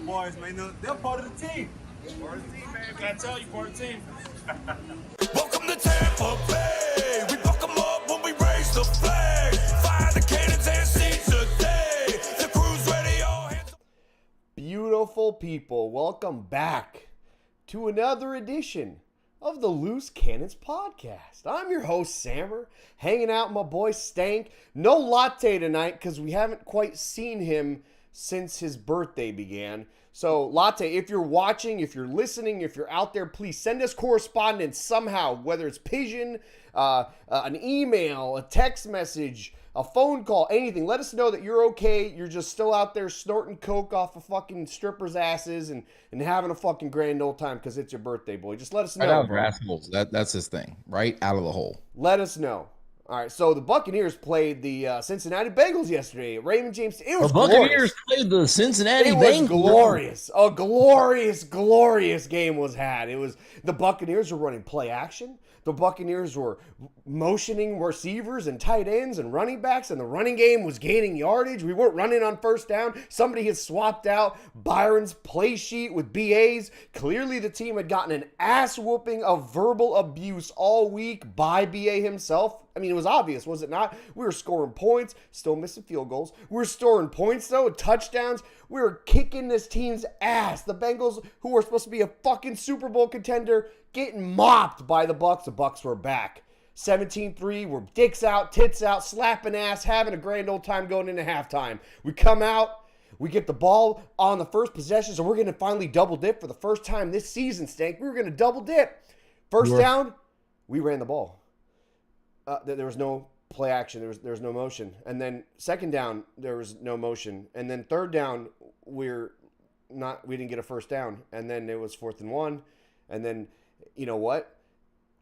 boys, man. They're part of the team. Part of the team, man. Can I tell you, part of the team? Welcome to Tampa Bay. We fuck them up when we raise the flag. Fire the cannons and seize the day. The crew's ready, all hands. Beautiful people, welcome back to another edition of the Loose Cannons Podcast. I'm your host, Sammer, hanging out with my boy Stank. No Latte tonight because we haven't quite seen him since his birthday began. So, Latte, if you're watching, if you're listening, if you're out there, please send us correspondence somehow, whether it's pigeon, an email, a text message, a phone call, anything. Let us know that you're okay. You're just still out there snorting coke off of fucking strippers' asses and having a fucking grand old time because it's your birthday, boy. Just let us know. Right out of assholes. That's his thing. Right out of the hole. Let us know. All right, so the Buccaneers played the Cincinnati Bengals yesterday. Raymond James, it was glorious. The Buccaneers played the Cincinnati Bengals. It was glorious. A glorious, glorious game was had. It was the Buccaneers were running play action. The Buccaneers were motioning receivers and tight ends and running backs, and the running game was gaining yardage. We weren't running on first down. Somebody had swapped out Byron's play sheet with BA's. Clearly, the team had gotten an ass whooping of verbal abuse all week by BA himself. I mean, was obvious, was it not? We were scoring points, still missing field goals. We were scoring points, though, touchdowns. We were kicking this team's ass. The Bengals, who were supposed to be a fucking Super Bowl contender, getting mopped by the Bucs. The Bucs were back. 17-3, we're dicks out, tits out, slapping ass, having a grand old time going into halftime. We come out, we get the ball on the first possession, so we're going to finally double dip for the first time this season, Stank. We were going to double dip. First down, we ran the ball. There was no play action. There was no motion. And then second down, there was no motion. And then third down, we didn't get a first down. And then it was 4th and 1. And then, you know what?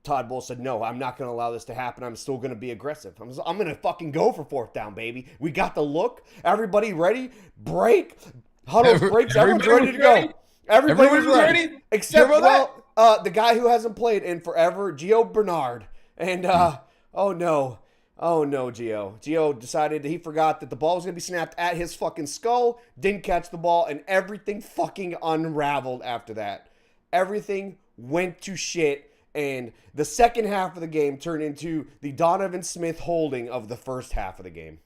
Todd Bowles said, no, I'm not going to allow this to happen. I'm still going to be aggressive. I'm going to fucking go for 4th down, baby. We got the look. Everybody ready? Break. Huddles, breaks. Everyone's ready to go. Everybody's ready. Except, the guy who hasn't played in forever, Gio Bernard. And, oh, no, Gio. Gio decided he forgot that the ball was going to be snapped at his fucking skull, didn't catch the ball, and everything fucking unraveled after that. Everything went to shit. And the second half of the game turned into the Donovan Smith holding of the first half of the game.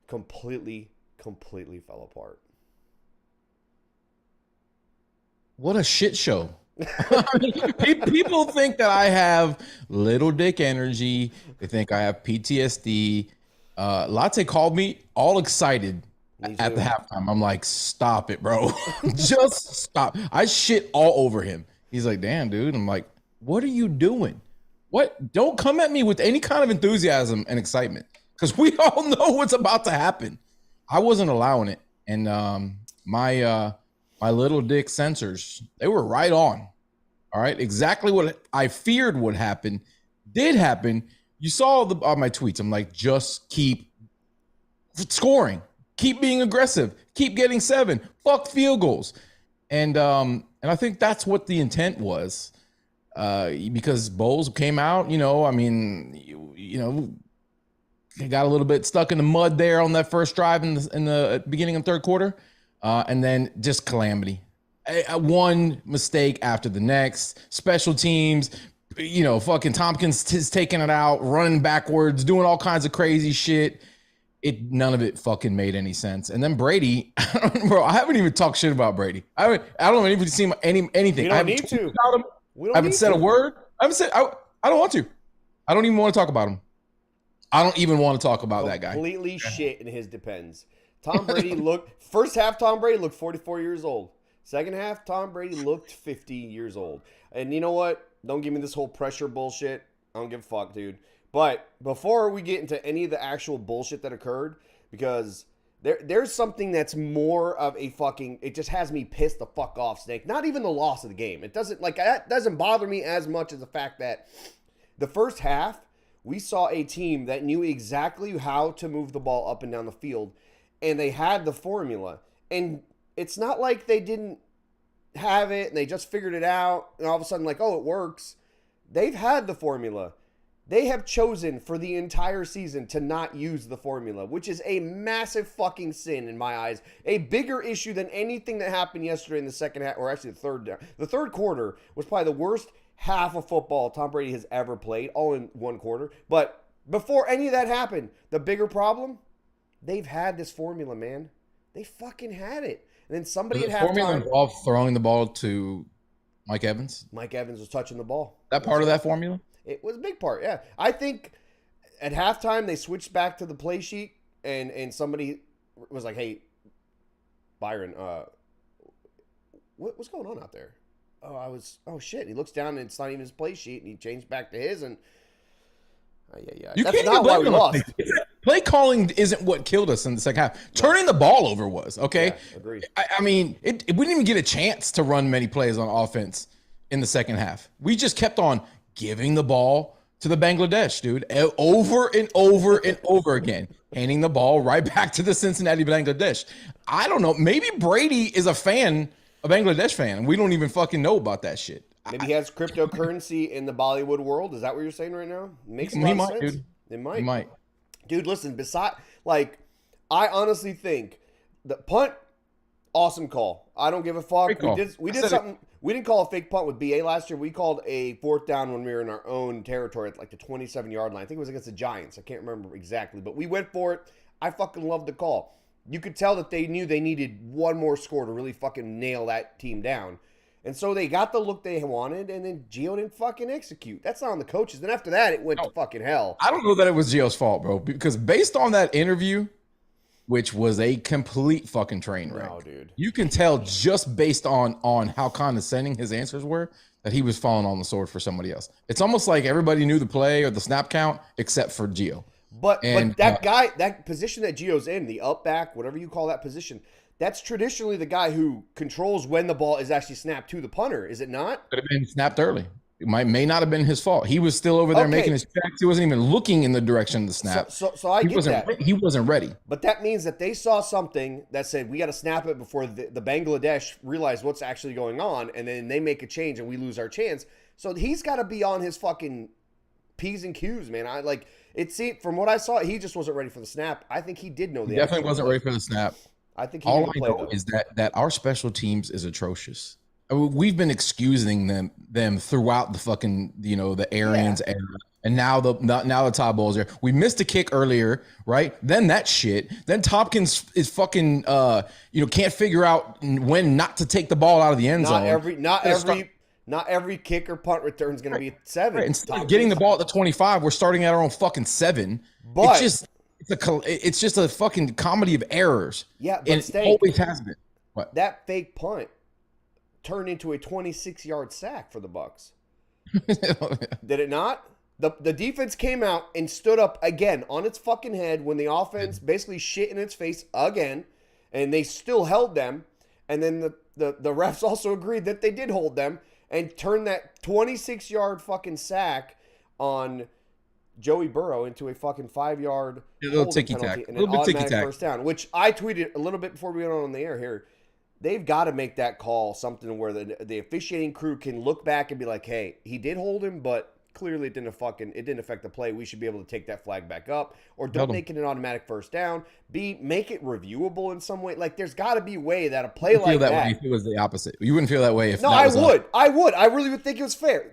Completely fell apart. What a shit show. People think that I have little dick energy. They think I have PTSD. Latte called me all excited at the halftime. I'm like, stop it, bro. Just stop. I shit all over him. He's like, damn, dude. I'm like, what are you doing? What? Don't come at me with any kind of enthusiasm and excitement, because we all know what's about to happen. I wasn't allowing it. And my little dick sensors, they were right on. All right. Exactly what I feared would happen did happen. You saw my tweets. I'm like, just keep scoring, keep being aggressive, keep getting 7, fuck field goals. And I think that's what the intent was. Because Bowles came out, he got a little bit stuck in the mud there on that first drive in the beginning of third quarter, and then just calamity. One mistake after the next. Special teams, fucking Tompkins is taking it out, running backwards, doing all kinds of crazy shit. None of it fucking made any sense. And then Brady, bro, I haven't even talked shit about Brady. I don't even see anything. You don't need to. About him. I haven't said a word. I don't want to. I don't even want to talk about him. I don't even want to talk about that guy. Completely shit in his depends. Tom Brady first half, Tom Brady looked 44 years old. Second half, Tom Brady looked 50 years old. And you know what? Don't give me this whole pressure bullshit. I don't give a fuck, dude. But before we get into any of the actual bullshit that occurred, because there's something that's more of a fucking, it just has me pissed the fuck off, Snake. Not even the loss of the game. It doesn't, that doesn't bother me as much as the fact that the first half, we saw a team that knew exactly how to move the ball up and down the field, and they had the formula. And it's not like they didn't have it and they just figured it out and all of a sudden it works. They've had the formula. They have chosen for the entire season to not use the formula, which is a massive fucking sin in my eyes. A bigger issue than anything that happened yesterday in the second half, or actually the third. The third quarter was probably the worst half of football Tom Brady has ever played, all in one quarter. But before any of that happened, the bigger problem, they've had this formula, man. They fucking had it. And then somebody at halftime. Formula involved throwing the ball to Mike Evans? Mike Evans was touching the ball. That part of that formula? It was a big part, yeah. I think at halftime they switched back to the play sheet, and somebody was like, "Hey, Byron, what's going on out there?" Oh shit! And he looks down and it's not even his play sheet, and he changed back to his, and yeah. You That's can't not why we lost. Play calling isn't what killed us in the second half. Turning the ball over was, okay. Yeah, agreed. I mean, we didn't even get a chance to run many plays on offense in the second half. We just kept on giving the ball to the Bangladesh, dude, over and over and over again, handing the ball right back to the Cincinnati Bangladesh. I don't know. Maybe Brady is a Bangladesh fan, and we don't even fucking know about that shit. Maybe he has cryptocurrency in the Bollywood world. Is that what you're saying right now? Makes a lot of sense. Dude. It might. He might. Dude, listen, I honestly think the punt Awesome call. I don't give a fuck. Great call. We I did said something. We didn't call a fake punt with BA last year. We called a fourth down when we were in our own territory at like the 27-yard line. I think it was against the Giants. I can't remember exactly, but we went for it. I fucking loved the call. You could tell that they knew they needed one more score to really fucking nail that team down. And so they got the look they wanted, and then Gio didn't fucking execute. That's not on the coaches. Then after that, it went to fucking hell. I don't know that it was Gio's fault, bro, because based on that interview, which was a complete fucking train wreck. No, dude. You can tell just based on how condescending his answers were that he was falling on the sword for somebody else. It's almost like everybody knew the play or the snap count except for Gio. But that guy, that position that Gio's in, the up back, whatever you call that position, that's traditionally the guy who controls when the ball is actually snapped to the punter, is it not? Could have been snapped early. It may not have been his fault. He was still over there making his checks. He wasn't even looking in the direction of the snap. So I get that. He wasn't ready. But that means that they saw something that said, we got to snap it before the Bangladesh realize what's actually going on, and then they make a change and we lose our chance. So he's got to be on his fucking P's and Q's, man. From what I saw, he just wasn't ready for the snap. I think he did know the He definitely wasn't ready for the snap. I think he all I know is that our special teams is atrocious. I mean, we've been excusing them throughout the fucking the Arians era, and now the Todd Bowles era. We missed a kick earlier, right? Then that shit. Then Tompkins is fucking can't figure out when not to take the ball out of the end zone. Not every kick or punt return is going to be 7. Right. Instead of getting the ball at the 25, we're starting at our own fucking 7. But it's just a fucking comedy of errors. Yeah, but it always has been. What? That fake punt turned into a 26-yard sack for the Bucs. Did it not? The defense came out and stood up again on its fucking head when the offense basically shit in its face again, and they still held them. And then the refs also agreed that they did hold them and turned that 26-yard fucking sack on Joey Burrow into a fucking 5-yard holding penalty and an automatic first down, which I tweeted a little bit before we went on the air here. They've got to make that call something where the officiating crew can look back and be like, hey, he did hold him, but clearly it didn't affect the play. We should be able to take that flag back up, or don't make it an automatic first down. Make it reviewable in some way. Like, there's got to be a way that a play like that. Way if it was the opposite. You wouldn't feel that way if. No, I would. I really would think it was fair.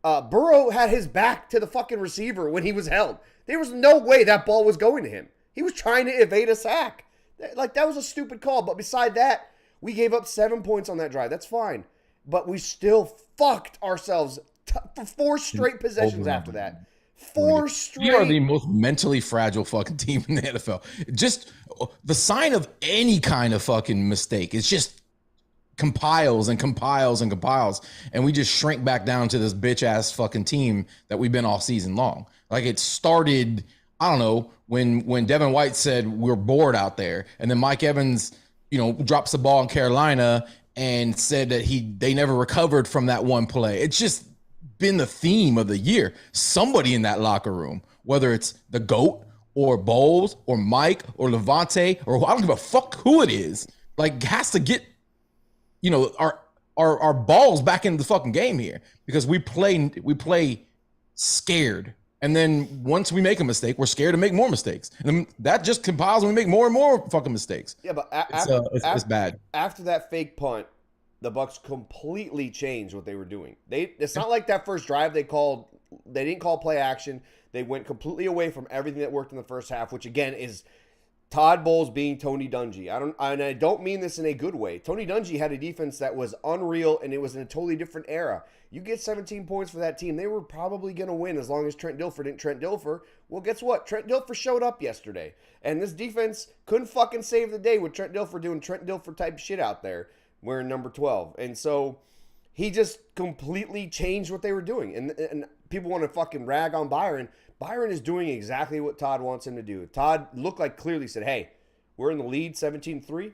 Burrow had his back to the fucking receiver when he was held. There was no way that ball was going to him. He was trying to evade a sack. Like, that was a stupid call. But beside that, we gave up 7 points on that drive. That's fine. But we still fucked ourselves for 4 straight possessions after that. 4 straight. We are the most mentally fragile fucking team in the NFL. Just the sign of any kind of fucking mistake. It's just compiles and compiles and compiles. And we just shrink back down to this bitch ass fucking team that we've been all season long. Like, it started, I don't know, when Devin White said we're bored out there, and then Mike Evans, drops the ball in Carolina and said that they never recovered from that one play. It's just been the theme of the year. Somebody in that locker room, whether it's the GOAT or Bowles or Mike or Levante or I don't give a fuck who it is, like, has to get our balls back into the fucking game here, because we play scared. And then once we make a mistake, we're scared to make more mistakes. And that just compiles when we make more and more fucking mistakes. Yeah, but it's bad. After that fake punt, the Bucs completely changed what they were doing. It's not like that first drive they didn't call play action. They went completely away from everything that worked in the first half, which again is Todd Bowles being Tony Dungy. I don't mean this in a good way. Tony Dungy had a defense that was unreal, and it was in a totally different era. You get 17 points for that team, they were probably going to win as long as Trent Dilfer didn't Trent Dilfer. Well, guess what? Trent Dilfer showed up yesterday, and this defense couldn't fucking save the day with Trent Dilfer doing Trent Dilfer type shit out there wearing number 12. And so he just completely changed what they were doing. And people want to fucking rag on Byron. Byron is doing exactly what Todd wants him to do. Todd looked like clearly said, hey, we're in the lead 17-3.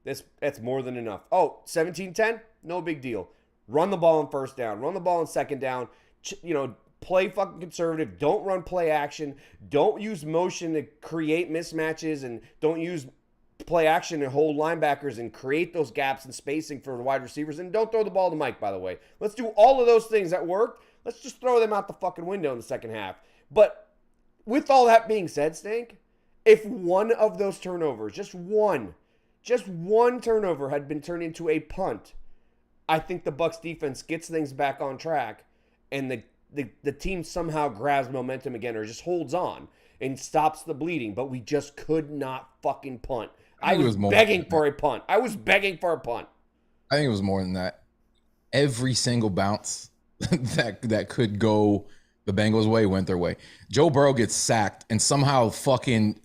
That's more than enough. Oh, 17-10? No big deal. Run the ball on first down. Run the ball on second down. Play fucking conservative. Don't run play action. Don't use motion to create mismatches, and don't use play action to hold linebackers and create those gaps and spacing for the wide receivers. And don't throw the ball to Mike, by the way. Let's do all of those things that work. Let's just throw them out the fucking window in the second half. But with all that being said, Stank, If one of those turnovers, just one turnover had been turned into a punt, I think the Bucs defense gets things back on track, and the team somehow grabs momentum again or just holds on and stops the bleeding. But we just could not fucking punt. I was begging for a punt. I think it was more than that. Every single bounce that could go the Bengals' way went their way. Joe Burrow gets sacked, and somehow fucking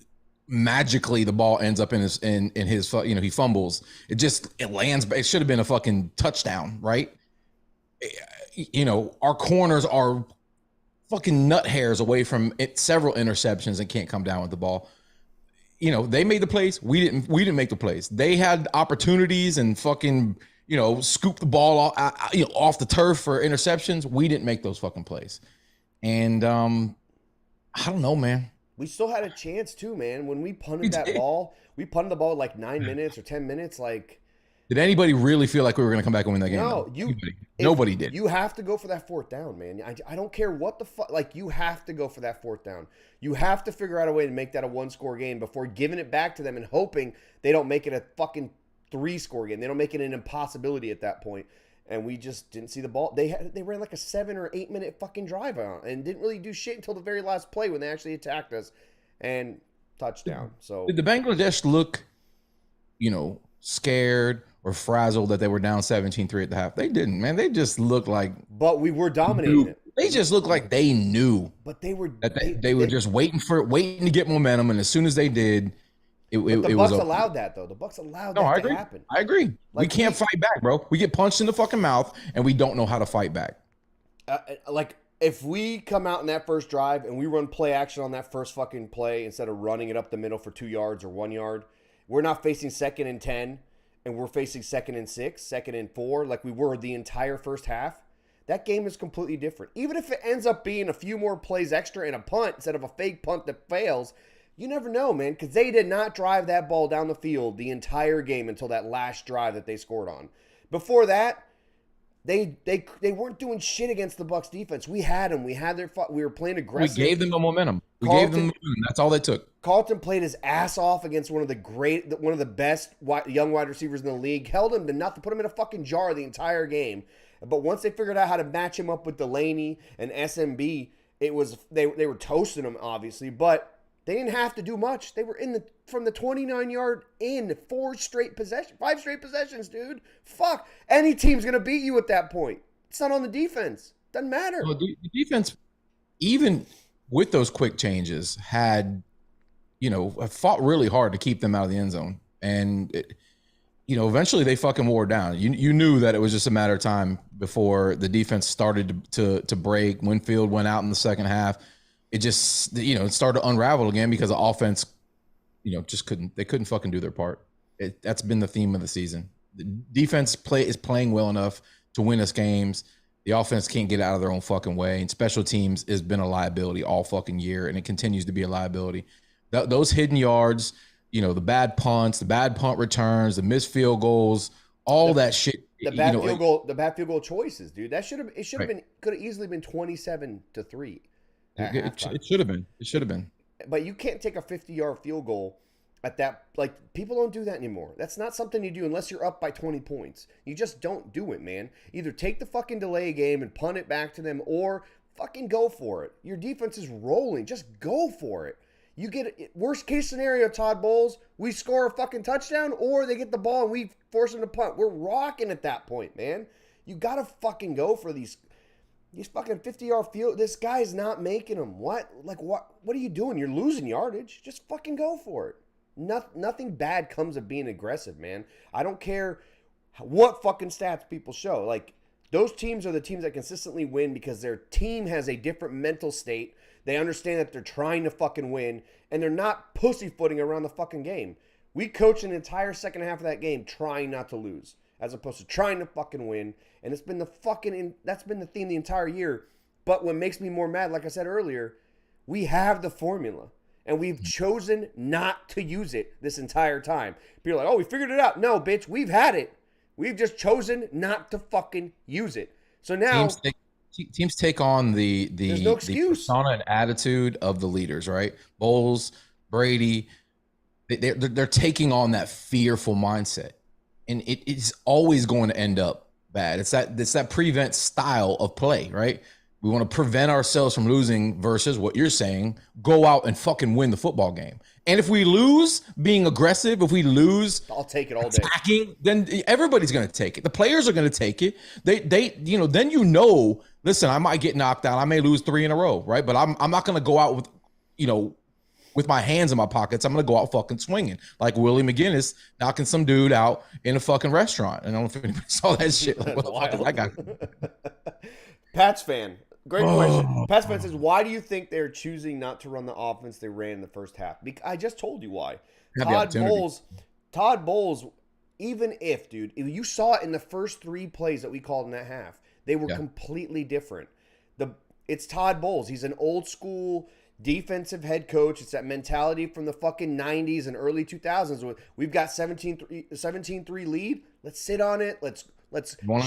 magically the ball ends up in his he fumbles. It lands. It should have been a fucking touchdown, right? Our corners are fucking nut hairs away from several interceptions and can't come down with the ball. They made the plays. We didn't make the plays. They had opportunities and fucking scoop the ball off the turf for interceptions. We didn't make those fucking plays. And I don't know, man. We still had a chance too, man. When we punted that ball, we punted the ball like 9 minutes or 10 minutes. Like, did anybody really feel like we were going to come back and win that game? No, nobody did. You have to go for that fourth down, man. I don't care what the fuck. Like, you have to go for that fourth down. You have to figure out a way to make that a 1-score game before giving it back to them and hoping they don't make it a fucking 3-score game. They don't make it an impossibility at that point. And we just didn't see the ball. They ran like a 7 or 8 minute fucking drive on and didn't really do shit until the very last play when they actually attacked us and touchdown. So did the Bangladesh look, scared or frazzled that they were down 17-3 at the half? They didn't, man. They just looked like. But we were dominating it. They just looked like they knew. But they were. They were just waiting to get momentum, and as soon as they did. The Bucs allowed that, though. The Bucs allowed that to happen. I agree. We can't fight back, bro. We get punched in the fucking mouth, and we don't know how to fight back. If we come out in that first drive and we run play action on that first fucking play instead of running it up the middle for 2 yards or 1 yard, we're not facing 2nd and 10, and we're facing 2nd and 6, 2nd and 4, like we were the entire first half. That game is completely different. Even if it ends up being a few more plays extra and a punt instead of a fake punt that fails. You never know, man, because they did not drive that ball down the field the entire game until that last drive that they scored on. Before that, they weren't doing shit against the Bucs defense. We had them. We were playing aggressive. We gave them the momentum. That's all they took. Carlton played his ass off against one of the best young wide receivers in the league. Held him to nothing. Put him in a fucking jar the entire game. But once they figured out how to match him up with Delaney and SMB, they were toasting him, obviously, but they didn't have to do much. They were from the 29-yard in 5 straight possessions, dude. Fuck. Any team's going to beat you at that point. It's not on the defense. Doesn't matter. Well, the defense, even with those quick changes, had, fought really hard to keep them out of the end zone. And, eventually they fucking wore down. You knew that it was just a matter of time before the defense started to break. Winfield went out in the second half. It just, it started to unravel again because the offense, just couldn't fucking do their part. That's been the theme of the season. The defense is playing well enough to win us games. The offense can't get out of their own fucking way. And special teams has been a liability all fucking year, and it continues to be a liability. Those hidden yards, the bad punts, the bad punt returns, the missed field goals, that shit. The bad field goal choices, dude. Could have easily been 27-3. It should have been. It should have been. But you can't take a 50-yard field goal at that. Like, people don't do that anymore. That's not something you do unless you're up by 20 points. You just don't do it, man. Either take the fucking delay game and punt it back to them or fucking go for it. Your defense is rolling. Just go for it. You get worst case scenario, Todd Bowles, we score a fucking touchdown or they get the ball and we force them to punt. We're rocking at that point, man. You got to fucking go for these fucking 50-yard field. This guy's not making them. What are you doing? You're losing yardage. Just fucking go for it. Nothing bad comes of being aggressive, man. I don't care what fucking stats people show. Like, those teams are the teams that consistently win because their team has a different mental state. They understand that they're trying to fucking win, and they're not pussyfooting around the fucking game. We coached an entire second half of that game trying not to lose, as opposed to trying to fucking win. And that's been the theme the entire year. But what makes me more mad, like I said earlier, we have the formula. And we've chosen not to use it this entire time. People are like, oh, we figured it out. No, bitch, we've had it. We've just chosen not to fucking use it. So now teams take on the there's no excuse. persona and attitude of the leaders, right? Bowles, Brady, they're taking on that fearful mindset, and it is always going to end up bad. It's that prevent style of play, right? We want to prevent ourselves from losing versus what you're saying, go out and fucking win the football game. And if we lose being aggressive, if we lose I'll take it all day. attacking, then everybody's going to take it. The players are going to take it. Then listen, I might get knocked out. I may lose 3 in a row, right? But I'm not going to go out with my hands in my pockets. I'm going to go out fucking swinging like Willie McGinnis knocking some dude out in a fucking restaurant. And I don't know if anybody saw that shit. Like, what the fuck is that guy? Pats fan. Great question. Pats fan says, why do you think they're choosing not to run the offense they ran in the first half? I just told you why. Todd Bowles, even if you saw it in the first 3 plays that we called in that half, they were completely different. It's Todd Bowles. He's an old school defensive head coach. It's that mentality from the fucking 90s and early 2000s. We've got 17-3 lead. Let's sit on it. Let's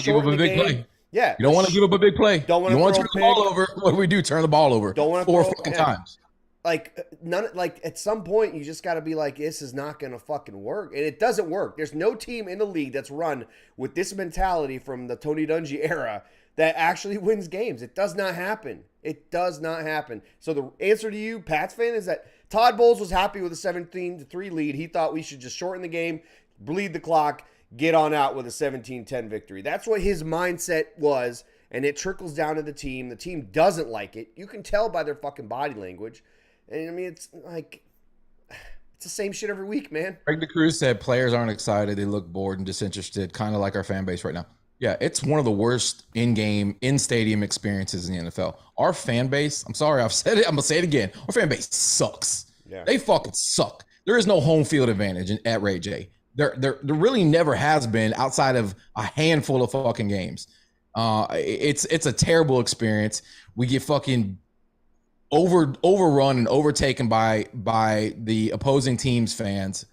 shorten the game. Play. Yeah, you don't want to give up a big play. Don't want to turn the ball over. What do we do? Turn the ball over. Don't want to 4 fucking times. At some point you just got to be like, this is not going to fucking work, and it doesn't work. There's no team in the league that's run with this mentality from the Tony Dungy era that actually wins games. It does not happen. It does not happen. So the answer to you, Pats fan, is that Todd Bowles was happy with a 17-3 lead. He thought we should just shorten the game, bleed the clock, get on out with a 17-10 victory. That's what his mindset was, and it trickles down to the team. The team doesn't like it. You can tell by their fucking body language. And I mean, it's like, it's the same shit every week, man. Greg DeCruz said players aren't excited. They look bored and disinterested, kind of like our fan base right now. Yeah, it's one of the worst in-game, in-stadium experiences in the NFL. Our fan base, I'm sorry, I've said it, I'm going to say it again. Our fan base sucks. Yeah. They fucking suck. There is no home field advantage at Ray J. There really never has been outside of a handful of fucking games. It's a terrible experience. We get fucking overrun and overtaken by the opposing team's fans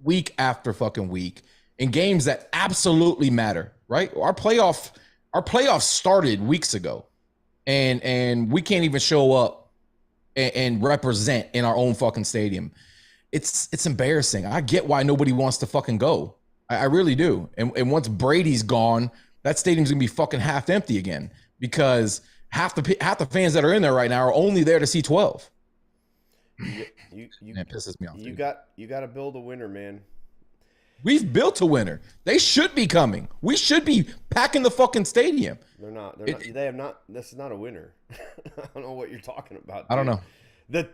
week after fucking week in games that absolutely matter, right? Our playoffs started weeks ago, and we can't even show up and represent in our own fucking stadium. It's embarrassing. I get why nobody wants to fucking go. I really do. And once Brady's gone, that stadium's gonna be fucking half empty again because half the fans that are in there right now are only there to see 12. That pisses me off. You got to build a winner, man. We've built a winner. They should be coming. We should be packing the fucking stadium. They're not. They have not. This is not a winner. I don't know what you're talking about. Dude. I don't know.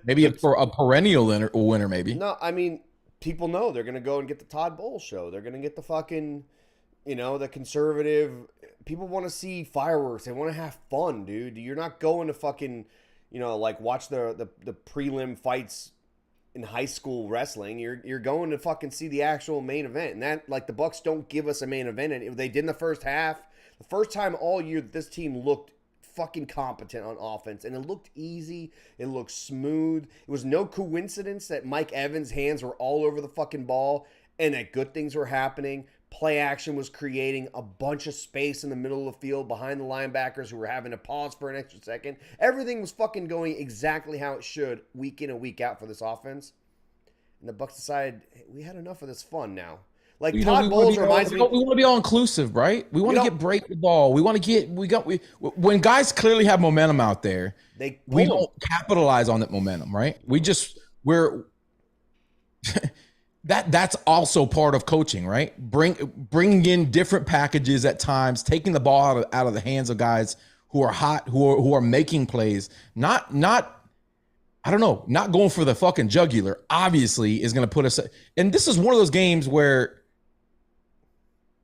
Maybe for a perennial winner, maybe. No, I mean, people know they're going to go and get the Todd Bowles show. They're going to get the fucking, the conservative. People want to see fireworks. They want to have fun, dude. You're not going to fucking, watch the prelim fights in high school wrestling. You're going to fucking see the actual main event. And that, the Bucs don't give us a main event. And they did in the first half. The first time all year that this team looked fucking competent on offense, and it looked easy. It looked smooth. It was no coincidence that Mike Evans' hands were all over the fucking ball and that good things were happening. Play action was creating a bunch of space in the middle of the field behind the linebackers who were having to pause for an extra second. Everything was fucking going exactly how it should week in and week out for this offense. And the Bucs decided, hey, we had enough of this fun now. Todd Bowles reminds me. We want to be all inclusive, right? We want to get break the ball. We want to when guys clearly have momentum out there, we don't capitalize on that momentum, right? That's also part of coaching, right? Bringing in different packages at times, taking the ball out of the hands of guys who are hot, who are making plays, not going for the fucking jugular. Obviously, is going to put us. And this is one of those games where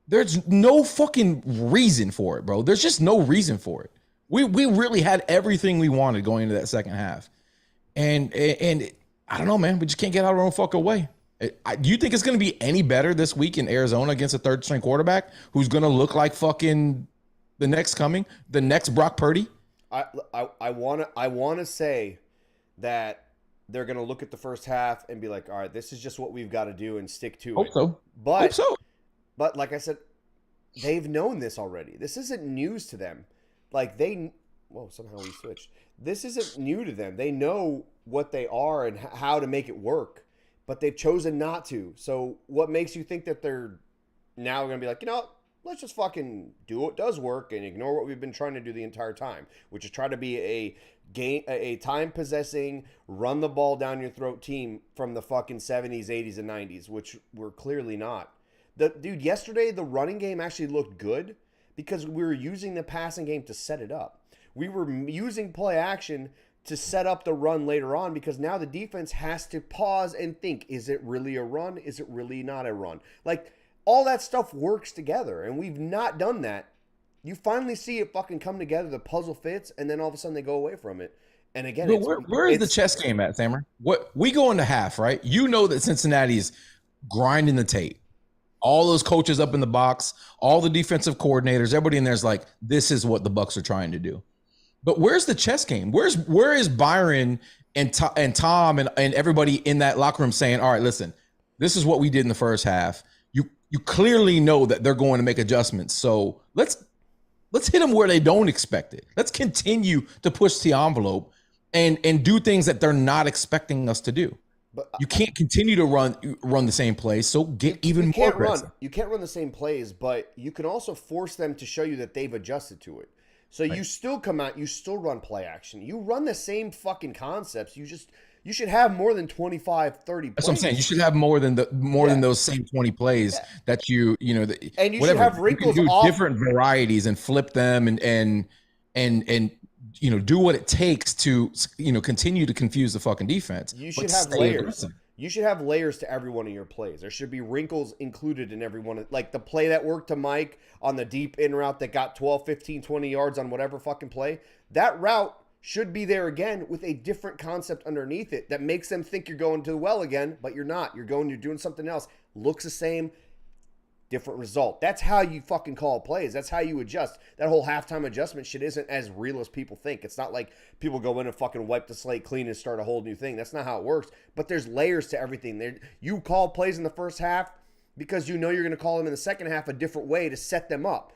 there's no fucking reason for it, bro. There's just no reason for it. We really had everything we wanted going into that second half, and I don't know, man. We just can't get out of our own fucking way. Do you think it's going to be any better this week in Arizona against a third-string quarterback who's going to look like fucking the next Brock Purdy? I want to say that they're going to look at the first half and be like, all right, this is just what we've got to do and stick to it. Hope so. But like I said, they've known this already. This isn't news to them. Somehow we switched. This isn't new to them. They know what they are and how to make it work. but they've chosen not to. So what makes you think that they're now going to be like, let's just fucking do what does work and ignore what we've been trying to do the entire time, which is try to be a time possessing, run the ball down your throat team from the fucking 70s, 80s, and 90s, which we're clearly not. Dude, yesterday the running game actually looked good because we were using the passing game to set it up. We were using play action to set up the run later on because now the defense has to pause and think, is it really a run? Is it really not a run? Like, all that stuff works together, and we've not done that. You finally see it fucking come together, the puzzle fits, and then all of a sudden they go away from it. And again, where is the chess game at, Sammer? What we go into half, right? You know that Cincinnati's grinding the tape. All those coaches up in the box, all the defensive coordinators, everybody in there is like, this is what the Bucs are trying to do. But where's the chess game? Where is Byron and Tom and everybody in that locker room saying, all right, listen, this is what we did in the first half. You clearly know that they're going to make adjustments. So let's hit them where they don't expect it. Let's continue to push the envelope and do things that they're not expecting us to do. But you can't continue to run the same plays. So get even more aggressive. You can't run the same plays, but you can also force them to show you that they've adjusted to it. So right. You still come out, you still run play action. You run the same fucking concepts. You should have more than 25, 30 plays. That's what I'm saying. You should have more than those same 20 plays that you and you whatever. Should have wrinkles you can do off. Different varieties and flip them and do what it takes to continue to confuse the fucking defense. You should have layers. Aggressive. You should have layers to every one of your plays. There should be wrinkles included in every one. Like the play that worked to Mike on the deep in route that got 12, 15, 20 yards on whatever fucking play. That route should be there again with a different concept underneath it that makes them think you're going to the well again, but you're not. You're doing something else. Looks the same, different result. That's how you fucking call plays. That's how you adjust. That whole halftime adjustment shit isn't as real as people think. It's not like people go in and fucking wipe the slate clean and start a whole new thing. That's not how it works. But there's layers to everything. You call plays in the first half because you know you're going to call them in the second half a different way to set them up.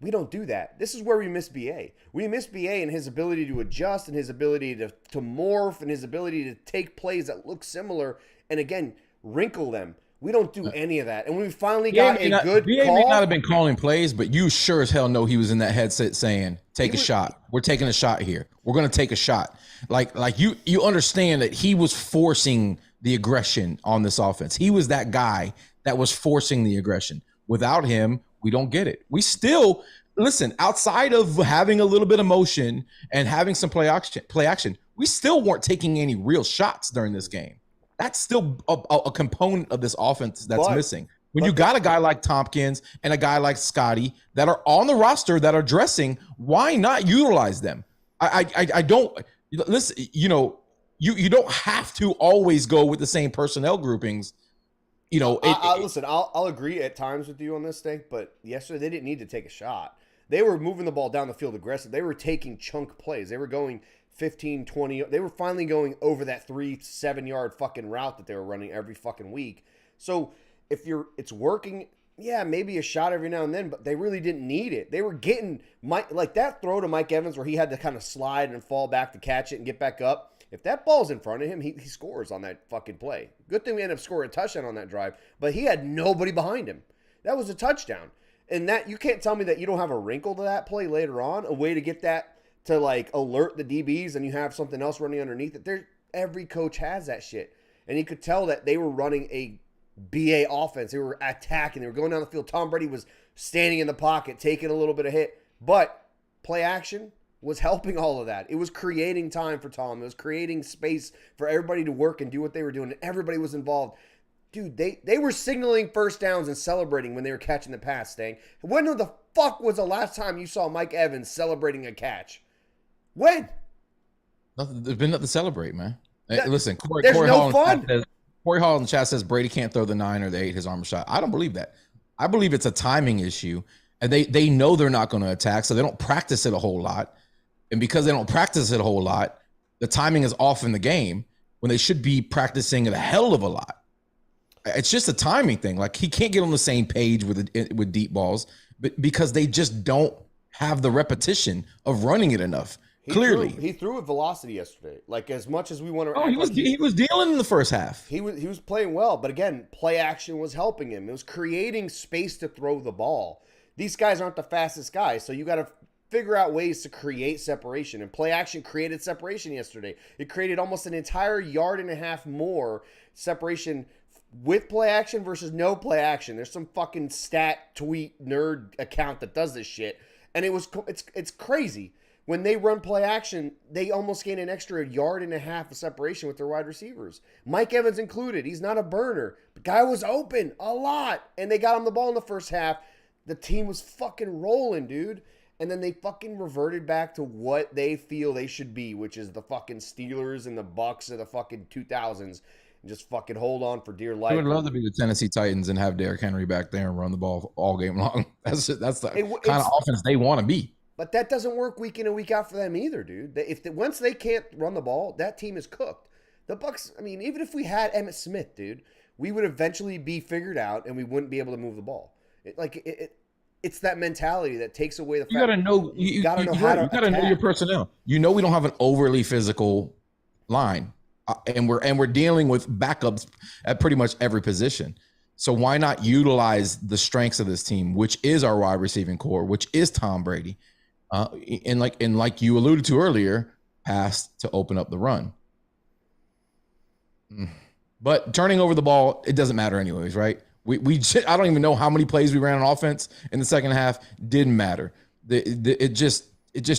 We don't do that. This is where we miss BA. We miss BA in his ability to adjust and his ability to morph and his ability to take plays that look similar and, again, wrinkle them. We don't do any of that. And when we finally got a good BA call. may not have been calling plays, but you sure as hell know he was in that headset saying, take a shot. We're taking a shot here. We're going to take a shot. Like you understand that he was forcing the aggression on this offense. He was that guy that was forcing the aggression. Without him, we don't get it. We still, listen, outside of having a little bit of motion and having some play action, we still weren't taking any real shots during this game. That's still a component of this offense that's missing. When you got a guy like Tompkins and a guy like Scotty that are on the roster that are dressing, why not utilize them? I don't listen. You don't have to always go with the same personnel groupings. Listen, I'll agree at times with you on this thing, but yesterday they didn't need to take a shot. They were moving the ball down the field aggressive. They were taking chunk plays. They were going 15, 20. They were finally going over that 3-7-yard fucking route that they were running every fucking week. So if it's working, yeah, maybe a shot every now and then, but they really didn't need it. They were getting like that throw to Mike Evans where he had to kind of slide and fall back to catch it and get back up. If that ball's in front of him, he scores on that fucking play. Good thing we ended up scoring a touchdown on that drive, but he had nobody behind him. That was a touchdown. And that you can't tell me that you don't have a wrinkle to that play later on, a way to get that to like alert the DBs and you have something else running underneath it. Every coach has that shit. And you could tell that they were running a BA offense. They were attacking. They were going down the field. Tom Brady was standing in the pocket, taking a little bit of hit. But play action was helping all of that. It was creating time for Tom. It was creating space for everybody to work and do what they were doing. And everybody was involved. Dude, they were signaling first downs and celebrating when they were catching the pass, Stang. When the fuck was the last time you saw Mike Evans celebrating a catch? When? There's been nothing to celebrate, man. Listen, Corey Hall in the chat says Brady can't throw the 9 or the 8 his arm shot. I don't believe that. I believe it's a timing issue. And they know they're not going to attack, so they don't practice it a whole lot. And because they don't practice it a whole lot, the timing is off in the game when they should be practicing it a hell of a lot. It's just a timing thing. Like he can't get on the same page with deep balls, but because they just don't have the repetition of running it enough. Clearly, he threw with velocity yesterday. Like as much as we want to. Oh, he was dealing in the first half. He was playing well, but again, play action was helping him. It was creating space to throw the ball. These guys aren't the fastest guys, so you got to figure out ways to create separation. And play action created separation yesterday. It created almost an entire yard and a half more separation with play action versus no play action. There's some fucking stat tweet nerd account that does this shit, and it's crazy. When they run play action, they almost gain an extra yard and a half of separation with their wide receivers. Mike Evans included. He's not a burner. The guy was open a lot, and they got him the ball in the first half. The team was fucking rolling, dude. And then they fucking reverted back to what they feel they should be, which is the fucking Steelers and the Bucs of the fucking 2000s. And just fucking hold on for dear life. I would love to be the Tennessee Titans and have Derrick Henry back there and run the ball all game long. That's the kind of offense they want to be. But that doesn't work week in and week out for them either, dude. Once they can't run the ball, that team is cooked. The Bucs, I mean, even if we had Emmitt Smith, dude, we would eventually be figured out and we wouldn't be able to move the ball. It's that mentality that takes away the fact. You gotta know your personnel. You know we don't have an overly physical line, and we're dealing with backups at pretty much every position. So why not utilize the strengths of this team, which is our wide receiving core, which is Tom Brady, and like you alluded to earlier, pass to open up the run. But turning over the ball, it doesn't matter anyways, right? I don't even know how many plays we ran on offense in the second half. Didn't matter. It just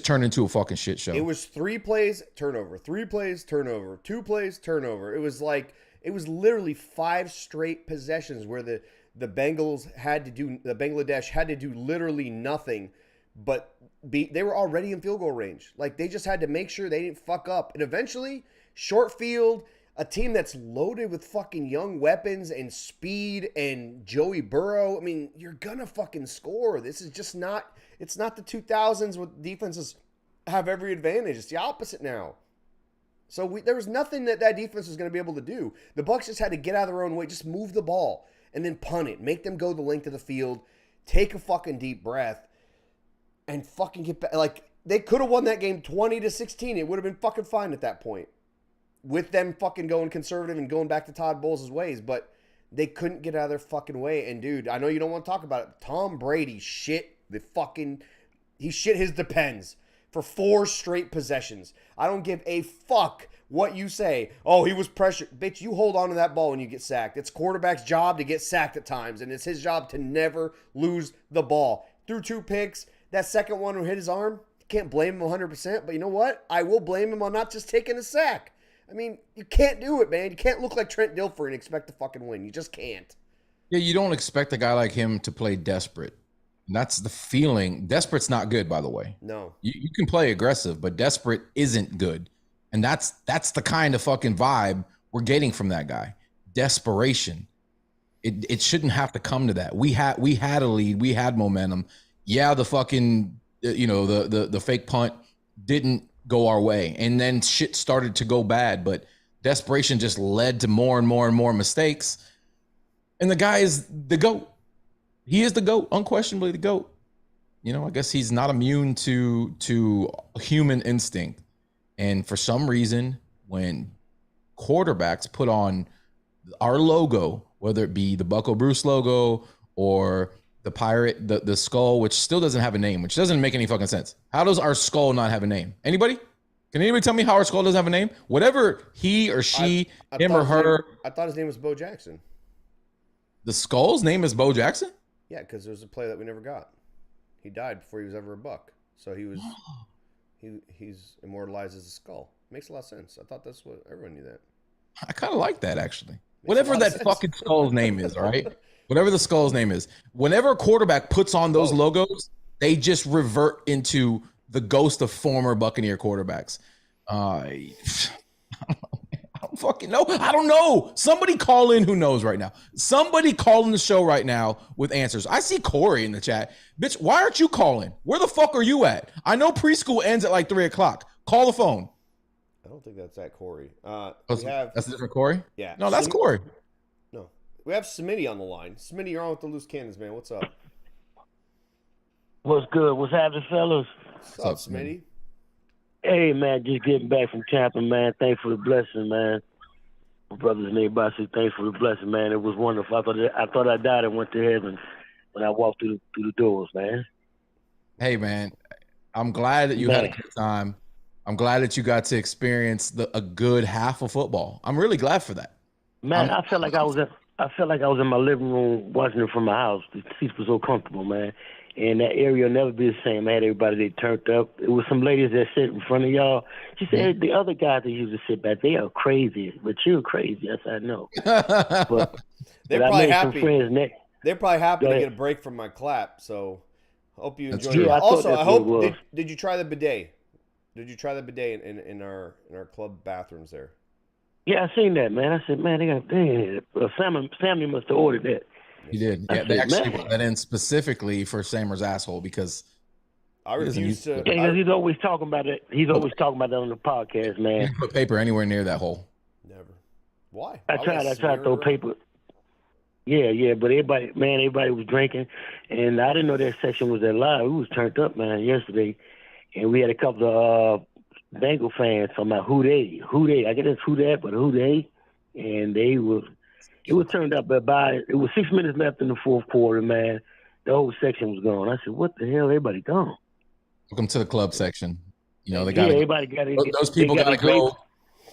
turned into a fucking shit show. It was 3 plays, turnover, 3 plays, turnover, 2 plays, turnover. It was literally 5 straight possessions where the Bengals Bangladesh had to do literally nothing, but they were already in field goal range. Like they just had to make sure they didn't fuck up. And eventually, short field, a team that's loaded with fucking young weapons and speed and Joey Burrow. I mean, you're gonna fucking score. This is just not. It's not the 2000s with defenses have every advantage. It's the opposite now. So there was nothing that defense was going to be able to do. The Bucs just had to get out of their own way, just move the ball, and then punt it. Make them go the length of the field, take a fucking deep breath, and fucking get back. Like, they could have won that game 20-16. It would have been fucking fine at that point. With them fucking going conservative and going back to Todd Bowles' ways, but they couldn't get out of their fucking way. And, dude, I know you don't want to talk about it. Tom Brady he shit his depends for 4 straight possessions. I don't give a fuck what you say. Oh, he was pressured. Bitch, you hold on to that ball when you get sacked. It's quarterback's job to get sacked at times, and it's his job to never lose the ball. Threw 2 picks. That second one who hit his arm, you can't blame him 100%, but you know what? I will blame him on not just taking a sack. I mean, you can't do it, man. You can't look like Trent Dilfer and expect to fucking win. You just can't. Yeah, you don't expect a guy like him to play desperate. And that's the feeling. Desperate's not good, by the way. No. You can play aggressive, but desperate isn't good. And that's the kind of fucking vibe we're getting from that guy. Desperation. It shouldn't have to come to that. We had a lead. We had momentum. Yeah, the fucking, the fake punt didn't go our way. And then shit started to go bad, but desperation just led to more and more and more mistakes. And the guy is the GOAT. He is the GOAT, unquestionably the GOAT. I guess he's not immune to human instinct. And for some reason, when quarterbacks put on our logo, whether it be the Bucco Bruce logo or the pirate, the skull, which still doesn't have a name, which doesn't make any fucking sense. How does our skull not have a name? Anybody? Can anybody tell me how our skull doesn't have a name? Whatever he or she, him or her. I thought his name was Bo Jackson. The skull's name is Bo Jackson? Yeah, because there was a play that we never got. He died before he was ever a Buck. So he's immortalized as a skull. Makes a lot of sense. I thought that's what everyone knew that. I kind of like that, actually. Whatever that fucking skull's name is, all right? Whatever the skull's name is. Whenever a quarterback puts on those logos, they just revert into the ghost of former Buccaneer quarterbacks. I don't fucking know. I don't know. Somebody call in who knows right now. Somebody call in the show right now with answers. I see Corey in the chat. Bitch, why aren't you calling? Where the fuck are you at? I know preschool ends at like 3 o'clock. Call the phone. I don't think that's at Corey. That's a different Corey? Yeah. No, that's Corey. No. We have Smitty on the line. Smitty, you're on with the Loose Cannons, man. What's up? What's good? What's happening, fellas? What's up, Smitty? Hey, man, just getting back from camping, man. Thanks for the blessing, man. My brothers and everybody say thanks for the blessing, man. It was wonderful. I thought I died and went to heaven when I walked through the doors, man. Hey, man, I'm glad that you had a good time. I'm glad that you got to experience a good half of football. I'm really glad for that. Man, I felt like I was in my living room watching it from my house. The seats were so comfortable, man. And that area will never be the same. I had everybody they turned up. It was some ladies that sit in front of y'all. She said, hey, the other guys that used to sit back, they are crazy. But you're crazy. Yes, I know. But They're I probably made happy. some friends next. They're probably happy Go to ahead. get a break from my clap. So hope you That's enjoyed true. it. Yeah, I thought Also, that's I what it hope was. did you try the bidet? Did you try the bidet in our club bathrooms there? Yeah, I seen that, man. I said, man, they got Sammy must have ordered that. You did. I Yeah, they said, actually man. put that in specifically for Samer's asshole because I He doesn't refuse use to. Yeah, 'cause he's always talking about it. He's always talking about that on the podcast, you man. didn't put paper anywhere near that hole. Never. Why? I Why would tried to smear throw it around? paper. Yeah, but everybody was drinking, and I didn't know that section was that live. We was turned up, man, yesterday, and we had a couple of Bengal fans talking about who they. I guess it's who that, but who they, and it was turned up it was 6 minutes left in the fourth quarter, man. The whole section was gone. I said, what the hell? Everybody gone. Welcome to the club section. You know, they Yeah, got everybody got it. those people They got to great- go.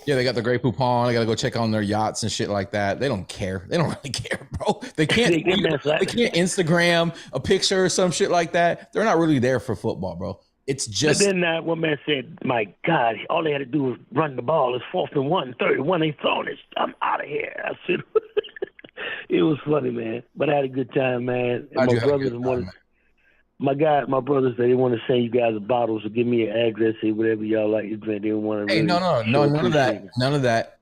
Yeah, they got the great poupon. They got to go check on their yachts and shit like that. They don't care. They don't really care, bro. They can't. They can't they can't Instagram a picture or some shit like that. They're not really there for football, bro. It's But just then one man said, my God, all they had to do was run the ball. It's 4th and 1, 31. They throwing it. I'm out of here. I said, it was funny, man. But I had a good time, man. And Glad you my had a brothers good time, wanted, man. my brothers, they want to send you guys a bottle, so give me an address, say whatever y'all like to drink. They want to Hey, really no, show none of that. appreciation. None of that.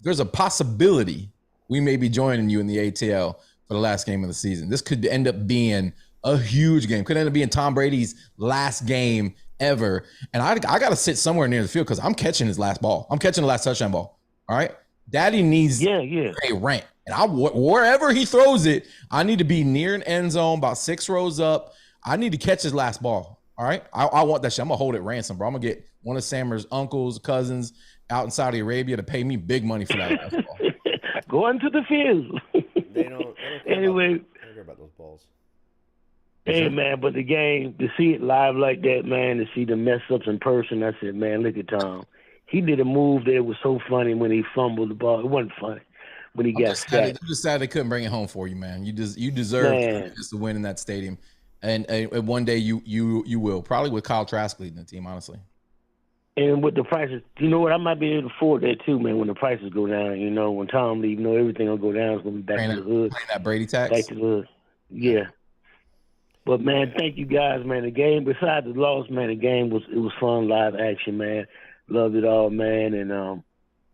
There's a possibility we may be joining you in the ATL for the last game of the season. This could end up being a huge game. Could end up being Tom Brady's last game ever. And I got to sit somewhere near the field because I'm catching his last ball. I'm catching the last touchdown ball. All right. Daddy needs Yeah. a rant. And wherever he throws it, I need to be near an end zone, about 6 rows up. I need to catch his last ball. All right. I want that shit. I'm going to hold it ransom, bro. I'm going to get one of Sammer's uncles, cousins out in Saudi Arabia to pay me big money for that last ball. Going to the field. They don't care Anyway. about, they don't care about those balls. Hey, man, but the game, to see it live like that, man, to see the mess ups in person, I said, man, look at Tom. He did a move that was so funny when he fumbled the ball. It wasn't funny when he got sacked. I'm just sad they couldn't bring it home for you, man. You deserve just to win in that stadium. And one day you will. Probably with Kyle Trask leading the team, honestly. And with the prices, you know what? I might be able to afford that too, man, when the prices go down. You know, when Tom leaves, everything will go down. It's going to be back to the hood. Playing that Brady tax. Back to the hood. Yeah. But, man, thank you guys, man. The game, besides the loss, man, the game was fun, live action, man. Loved it all, man. And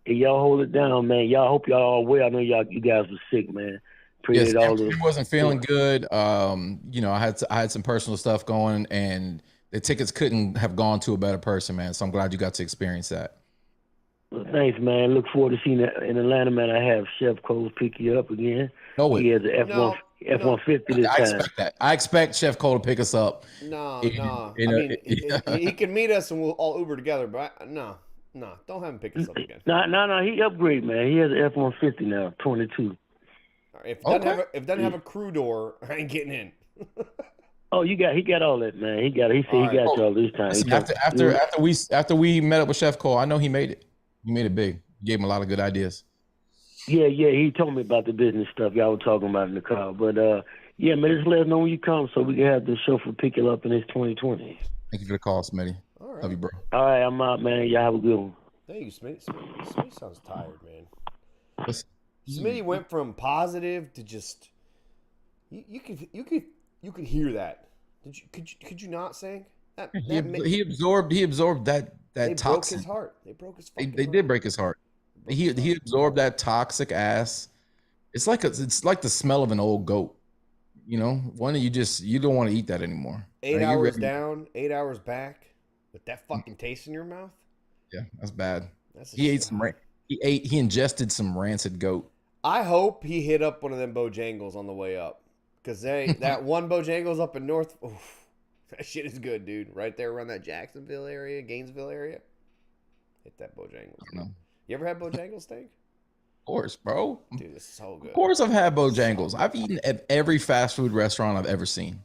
y'all hold it down, man. Y'all hope y'all all well. I know you guys were sick, man. Yes, All he wasn't feeling good. I had some personal stuff going, and the tickets couldn't have gone to a better person, man. So I'm glad you got to experience that. Well, thanks, man. Look forward to seeing that in Atlanta, man. I have Chef Cole pick you up again. No, He has an F-150 this I time. expect that. I expect Chef Cole to pick us up. No. You know, he can meet us and we'll all Uber together. But no, don't have him pick us up again. No. He upgraded, man. He has an F-150 now, 22. If it doesn't have a crew door, I ain't getting in. Oh, he got all that, man. He said he got y'all this time. Listen, after we met up with Chef Cole, I know he made it. He made it big. You gave him a lot of good ideas. Yeah. He told me about the business stuff y'all were talking about in the car. But yeah, man, just let us know when you come so we can have the chauffeur pick it up in this 2020. Thank you for the call, Smitty. All right. Love you, bro. All right, I'm out, man. Y'all have a good one. Thank you, Smitty. Smitty sounds tired, man. Listen, Smitty went from positive to just you could hear that. Could you not sing? he absorbed that they toxic. broke his heart. They broke his fucking They heart. did break his heart. He absorbed that toxic ass. It's like the smell of an old goat. You know, one that you don't want to eat that anymore. 8 hours down, 8 hours back, with that fucking taste in your mouth. Yeah, that's bad. He ingested some rancid goat. I hope he hit up one of them Bojangles on the way up, because that one Bojangles up in North. Oof, That shit is good, dude. Right there around that Jacksonville area, Gainesville area. Hit that Bojangles. No. You ever had Bojangles, Steak? Of course, bro. Dude, it's so good. Of course, I've had Bojangles. I've eaten at every fast food restaurant I've ever seen.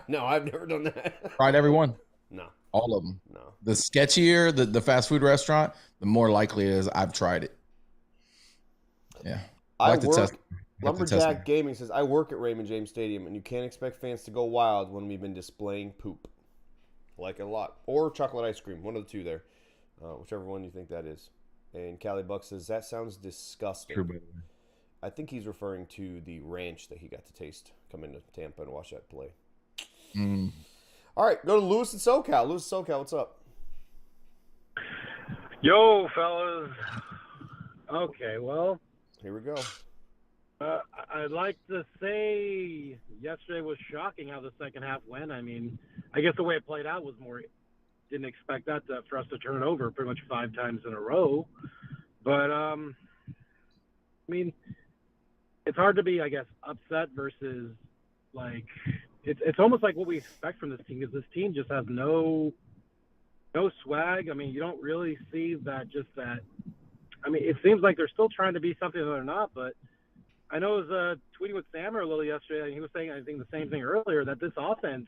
No, I've never done that. Tried every one. No. All of them. No. The sketchier the fast food restaurant, the more likely it is I've tried it. Yeah. Lumberjack Gaming says, I work at Raymond James Stadium, and you can't expect fans to go wild when we've been displaying poop. Like it a lot. Or chocolate ice cream. One of the two there. Whichever one you think that is. And Cali Buck says, that sounds disgusting. True, baby. I think he's referring to the ranch that he got to taste coming to Tampa and watch that play. All right, go to Lewis and SoCal. Lewis and SoCal, what's up? Yo, fellas. Okay, well. Here we go. I'd like to say yesterday was shocking how the second half went. I mean, I guess the way it played out was more – didn't expect that for us to turn over pretty much 5 times in a row. But, I mean, it's hard to be, I guess, upset versus, like – it's almost like what we expect from this team because this team just has no swag. I mean, you don't really see that – I mean, it seems like they're still trying to be something that they're not, but – I know I was tweeting with Sammer a little yesterday, and he was saying, I think, the same thing earlier, that this offense,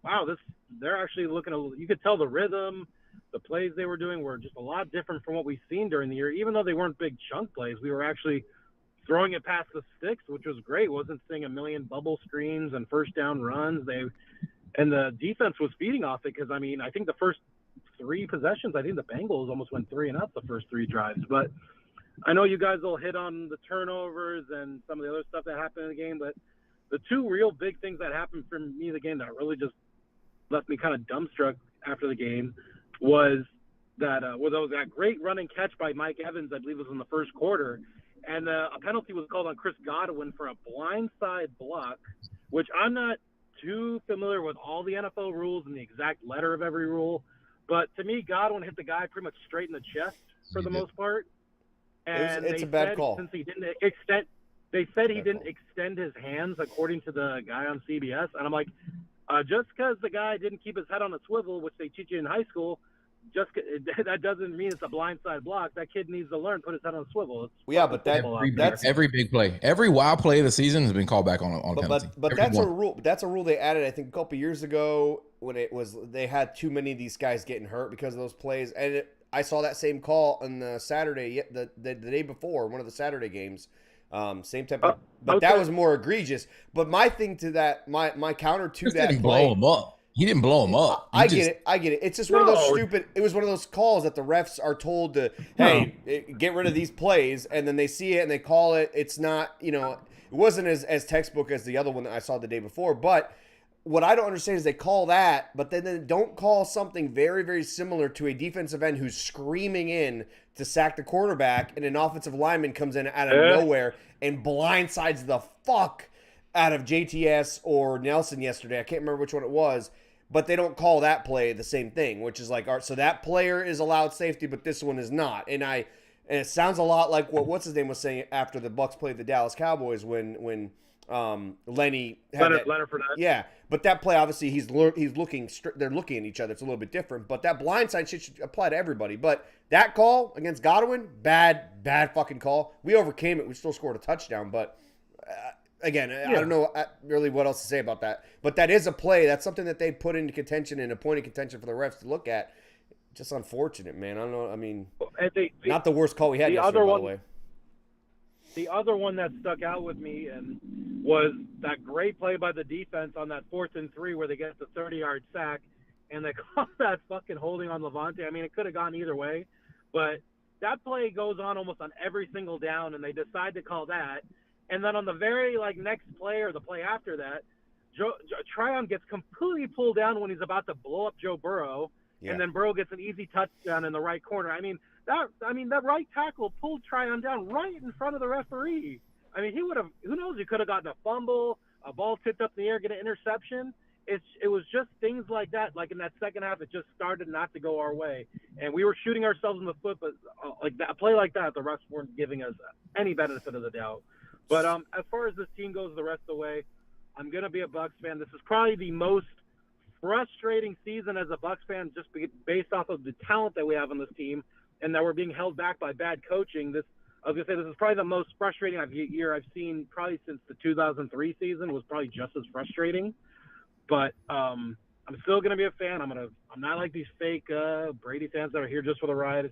wow, they're actually looking – you could tell the rhythm, the plays they were doing were just a lot different from what we've seen during the year. Even though they weren't big chunk plays, we were actually throwing it past the sticks, which was great. Wasn't seeing a million bubble screens and first down runs. And the defense was feeding off it because, I mean, I think the first 3 possessions, I think the Bengals almost went 3-and-out the first 3 drives. But – I know you guys will hit on the turnovers and some of the other stuff that happened in the game, but the 2 real big things that happened for me in the game that really just left me kind of dumbstruck after the game was that there was that great running catch by Mike Evans, I believe it was in the first quarter, and a penalty was called on Chris Godwin for a blindside block, which I'm not too familiar with all the NFL rules and the exact letter of every rule, but to me, Godwin hit the guy pretty much straight in the chest for the most part. And it's a bad call. Since he didn't extend, they said he didn't extend his hands according to the guy on CBS. And I'm like, just because the guy didn't keep his head on a swivel, which they teach you in high school, that doesn't mean it's a blindside block. That kid needs to learn put his head on a swivel. Yeah, but that's every big play, every wild play of the season has been called back on penalty. But that's a rule. That's a rule they added, I think, a couple years ago when they had too many of these guys getting hurt because of those plays, and I saw that same call on the Saturday, the day before, one of the Saturday games. Same type of, but that was more egregious. But my thing to that, my counter to that didn't play, blow him up. He didn't blow him up. I get it. It's just one of those stupid. It was one of those calls that the refs are told to, hey, get rid of these plays, and then they see it and they call it. It's not, it wasn't as textbook as the other one that I saw the day before, but. What I don't understand is they call that, but then they don't call something very, very similar to a defensive end who's screaming in to sack the quarterback, and an offensive lineman comes in out of nowhere and blindsides the fuck out of JTS or Nelson yesterday. I can't remember which one it was, but they don't call that play the same thing, which is like, all right, so that player is allowed safety, but this one is not. And it sounds a lot like what's his name was saying after the Bucs played the Dallas Cowboys when Lenny had Leonard Fournette. Yeah, but that play obviously he's looking. They're looking at each other. It's a little bit different, but that blindside shit should apply to everybody. But that call against Godwin, bad fucking call. We overcame it. We still scored a touchdown, but again, I don't know really what else to say about that. But that is a play. That's something that they put into contention and a point of contention for the refs to look at. Just unfortunate, man. I don't know. I mean, not the worst call we had yesterday, by the way. The other one that stuck out with me was that great play by the defense on that 4th and 3 where they get the 30-yard sack, and they call that fucking holding on Levante. I mean, it could have gone either way, but that play goes on almost on every single down, and they decide to call that. And then on the very next play or the play after that, Tryon gets completely pulled down when he's about to blow up Joe Burrow, and then Burrow gets an easy touchdown in the right corner. I mean, that right tackle pulled Tryon down right in front of the referee. I mean, he would have, who knows, he could have gotten a fumble, a ball tipped up in the air, get an interception. It was just things like that. Like in that second half, it just started not to go our way. And we were shooting ourselves in the foot, but a play like that, the refs weren't giving us any benefit of the doubt. But as far as this team goes the rest of the way, I'm going to be a Bucs fan. This is probably the most frustrating season as a Bucs fan, just based off of the talent that we have on this team, and that we're being held back by bad coaching. I was gonna say this is probably the most frustrating year I've seen probably since the 2003 season. Was probably just as frustrating, but I'm still gonna be a fan. I'm not like these fake Brady fans that are here just for the ride.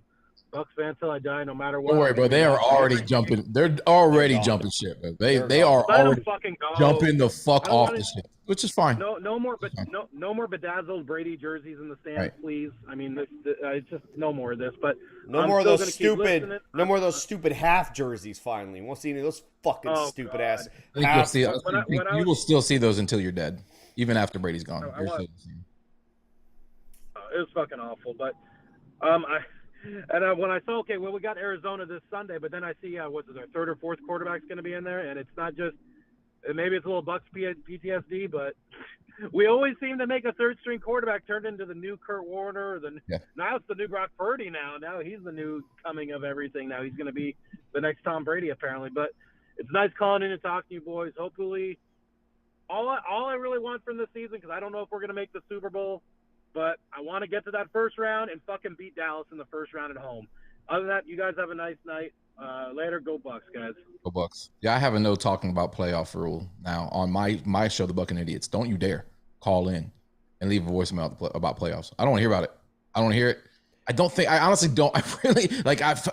Bucs fan till I die, no matter what. Don't worry, bro. They are already jumping. They're already jumping shit, bro. They are Let them already fucking go. jumping the fuck off the shit, which is fine. No more bedazzled Brady jerseys in the stands, Right. please. I mean, it's just no more of this. But No more of those stupid half jerseys. Finally, won't see any of those fucking stupid ass. I think you'll see. You will still see those until you're dead, even after Brady's gone. It was fucking awful, but when I saw, we got Arizona this Sunday, but then I see what's their third or fourth quarterback's going to be in there, and it's not just maybe it's a little Bucs PTSD, but we always seem to make a third string quarterback turn into the new Kurt Warner. Now it's the new Brock Purdy. Now he's the new coming of everything. Now he's going to be the next Tom Brady apparently. But it's nice calling in and talking to you boys. Hopefully, all I really want from this season, because I don't know if we're going to make the Super Bowl, but I want to get to that first round and fucking beat Dallas in the first round at home. Other than that, you guys have a nice night. Later, go Bucs, guys. Go Bucs. Yeah, I have a no talking about playoff rule now on my show, The Bucking Idiots. Don't you dare call in and leave a voicemail about playoffs. I don't want to hear about it. I don't want to hear it. I honestly don't. I really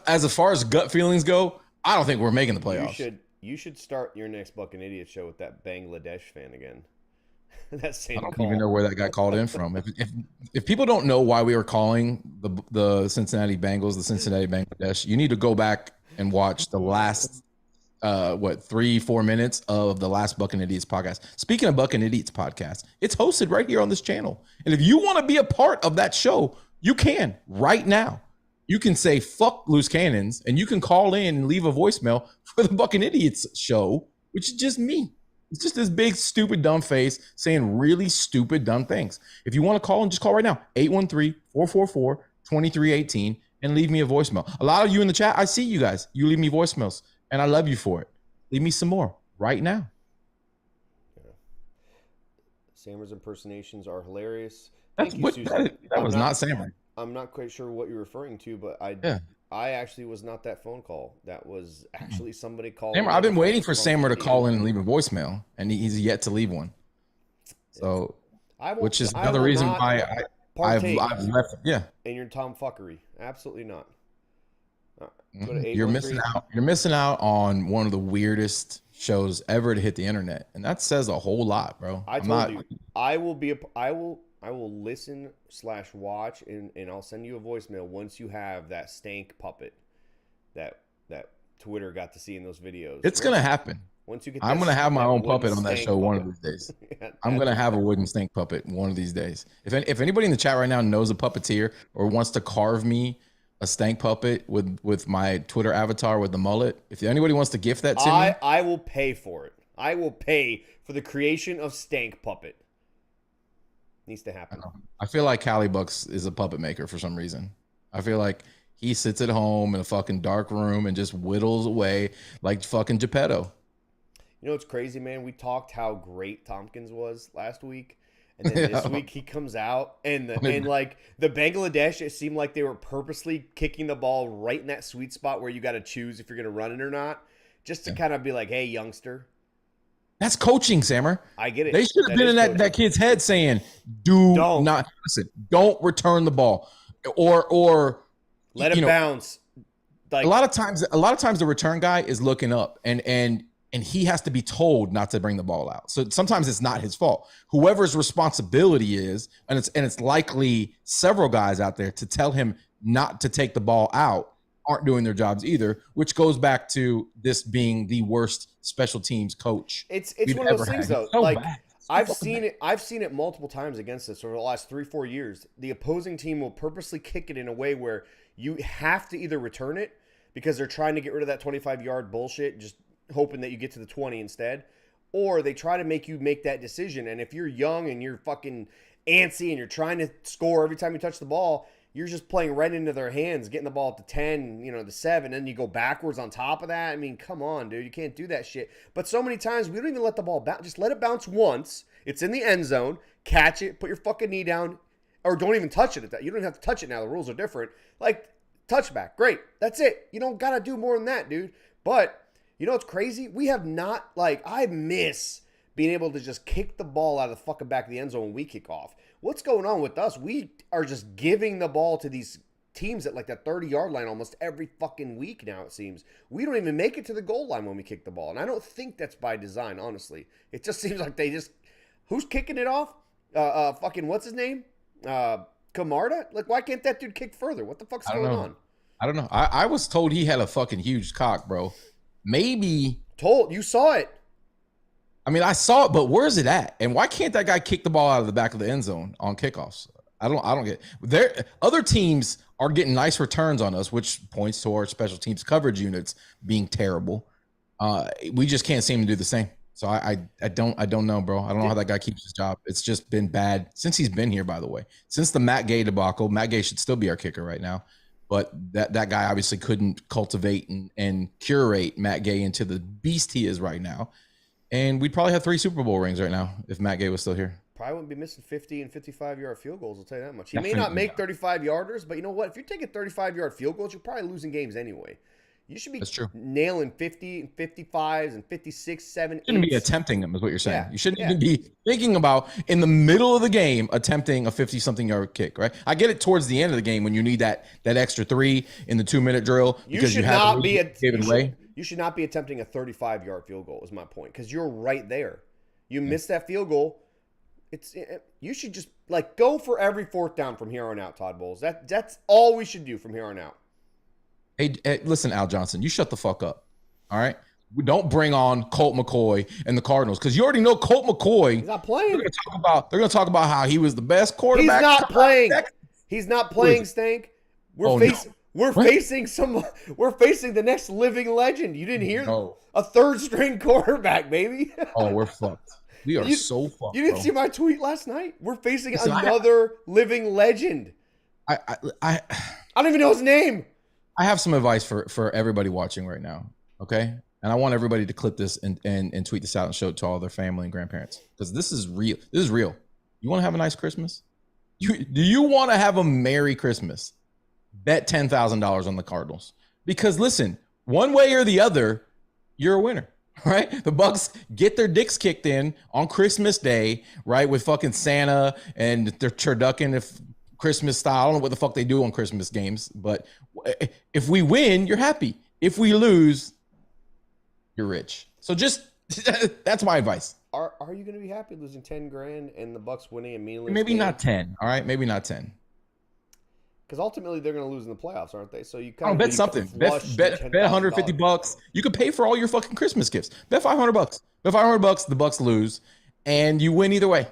as far as gut feelings go, I don't think we're making the playoffs. You should start your next Bucking Idiot show with that Bangladesh fan again. That same I don't call. even know where that got called in from. If people don't know why we were calling the Cincinnati Bengals the Cincinnati Bangladesh, you need to go back and watch the last 3-4 minutes of the last Bucking Idiots podcast. Speaking of Bucking Idiots podcast, it's hosted right here on this channel. And if you want to be a part of that show, you can right now. You can say fuck loose cannons, and you can call in and leave a voicemail for the Bucking Idiots show, which is just me. It's just this big, stupid, dumb face saying really stupid, dumb things. If you want to call in, just call right now, 813-444-2318, and leave me a voicemail. A lot of you in the chat, I see you guys. You leave me voicemails, and I love you for it. Leave me some more right now. Yeah. Sammer's impersonations are hilarious. That was not Sammer. I'm not quite sure what you're referring to, but I actually was not that phone call. That was actually somebody calling. Sammer, I've been waiting for Sammer to call in and leave a voicemail, and he's yet to leave one. So, which is another reason why I've left. Yeah. And your tomfuckery. Absolutely not. You're missing out. You're missing out on one of the weirdest shows ever to hit the internet, and that says a whole lot, bro. I will listen/watch and I'll send you a voicemail once you have that stank puppet that Twitter got to see in those videos. It's gonna happen. Once you get, I'm gonna have my own puppet on that show one of these days. Yeah, I'm gonna have a wooden stink puppet one of these days. If anybody in the chat right now knows a puppeteer or wants to carve me a stank puppet with my Twitter avatar with the mullet, if anybody wants to gift that to me, I will pay for it. I will pay for the creation of stank puppet. Needs to happen. I feel like Cali Bucs is a puppet maker for some reason. I feel like he sits at home in a fucking dark room and just whittles away like fucking Geppetto. You know what's crazy, man? We talked how great Tompkins was last week, and then this week he comes out and like the Bangladesh, it seemed like they were purposely kicking the ball right in that sweet spot where you got to choose if you're gonna run it or not, just to kind of be like, hey, youngster. That's coaching, Sammer. I get it. They should have been in that kid's head saying, don't return the ball. Or let it bounce. Like, a lot of times the return guy is looking up and he has to be told not to bring the ball out. So sometimes it's not his fault. Whoever's responsibility is, and it's likely several guys out there to tell him not to take the ball out, aren't doing their jobs either, which goes back to this being the worst special teams coach. It's one of those things, though. So like I've seen it multiple times against us over the last 3-4 years. The opposing team will purposely kick it in a way where you have to either return it because they're trying to get rid of that 25-yard bullshit, just hoping that you get to the 20 instead, or they try to make you make that decision. And if you're young and you're fucking antsy and you're trying to score every time you touch the ball, you're just playing right into their hands, getting the ball up to 10, to 7, and you go backwards on top of that. I mean, come on, dude. You can't do that shit. But so many times, we don't even let the ball bounce. Just let it bounce once. It's in the end zone. Catch it. Put your fucking knee down. Or don't even touch it. You don't even have to touch it now. The rules are different. Like, touchback. Great. That's it. You don't got to do more than that, dude. But, you know what's crazy? We have not, like, I miss being able to just kick the ball out of the fucking back of the end zone when we kick off. What's going on with us? We are just giving the ball to these teams at like that 30-yard line almost every fucking week now, it seems. We don't even make it to the goal line when we kick the ball. And I don't think that's by design, honestly. It just seems like they just... Who's kicking it off? Fucking what's his name? Camarda? Like, why can't that dude kick further? What the fuck's going on? I don't know. I was told he had a fucking huge cock, bro. Maybe... You saw it. I mean, I saw it, but where's it at? And why can't that guy kick the ball out of the back of the end zone on kickoffs? I don't get it. Other teams are getting nice returns on us, which points to our special teams coverage units being terrible. We just can't seem to do the same. So I don't know, bro. I don't know how that guy keeps his job. It's just been bad since he's been here, by the way. Since the Matt Gay debacle, Matt Gay should still be our kicker right now. But that guy obviously couldn't cultivate and curate Matt Gay into the beast he is right now. And we'd probably have 3 Super Bowl rings right now if Matt Gay was still here. Probably wouldn't be missing 50 and 55-yard field goals, I'll tell you that much. He may not make 35-yarders, but you know what? If you're taking 35-yard field goals, you're probably losing games anyway. You should be nailing 50 and 55s and 56, 7, You shouldn't be attempting them is what you're saying. Yeah, You shouldn't even be thinking about, in the middle of the game, attempting a 50-something yard kick, right? I get it towards the end of the game when you need that extra 3 in the 2-minute drill because you have to give it away. You should not be attempting a 35-yard field goal is my point because you're right there. You miss that field goal. You should just like go for every 4th down from here on out, Todd Bowles. That's all we should do from here on out. Hey, listen, Al Johnson, you shut the fuck up. All right? We don't bring on Colt McCoy and the Cardinals because you already know Colt McCoy. He's not playing. They're going to talk about how he was the best quarterback. He's not playing. He's not playing, Stank. We're facing the next living legend. You didn't hear a 3rd-string quarterback, baby. Oh, we're fucked. We are so fucked. You didn't see my tweet last night? We're facing another living legend. I don't even know his name. I have some advice for everybody watching right now, okay? And I want everybody to clip this and tweet this out and show it to all their family and grandparents because this is real. This is real. You want to have a nice Christmas? Do you want to have a Merry Christmas? Bet $10,000 on the Cardinals because listen, one way or the other, you're a winner. Right? The Bucs get their dicks kicked in on Christmas Day, right? With fucking Santa and they're turducken if Christmas style. I don't know what the fuck they do on Christmas games, but if we win, you're happy. If we lose, you're rich. So just that's my advice. Are you going to be happy losing $10,000 and the Bucs winning immediately? Maybe not 10. All right, maybe not 10. Because ultimately they're going to lose in the playoffs, aren't they? So you kind of bet something. Bet $150. You could pay for all your fucking Christmas gifts. Bet $500. Bet $500. The Bucs lose, and you win either way.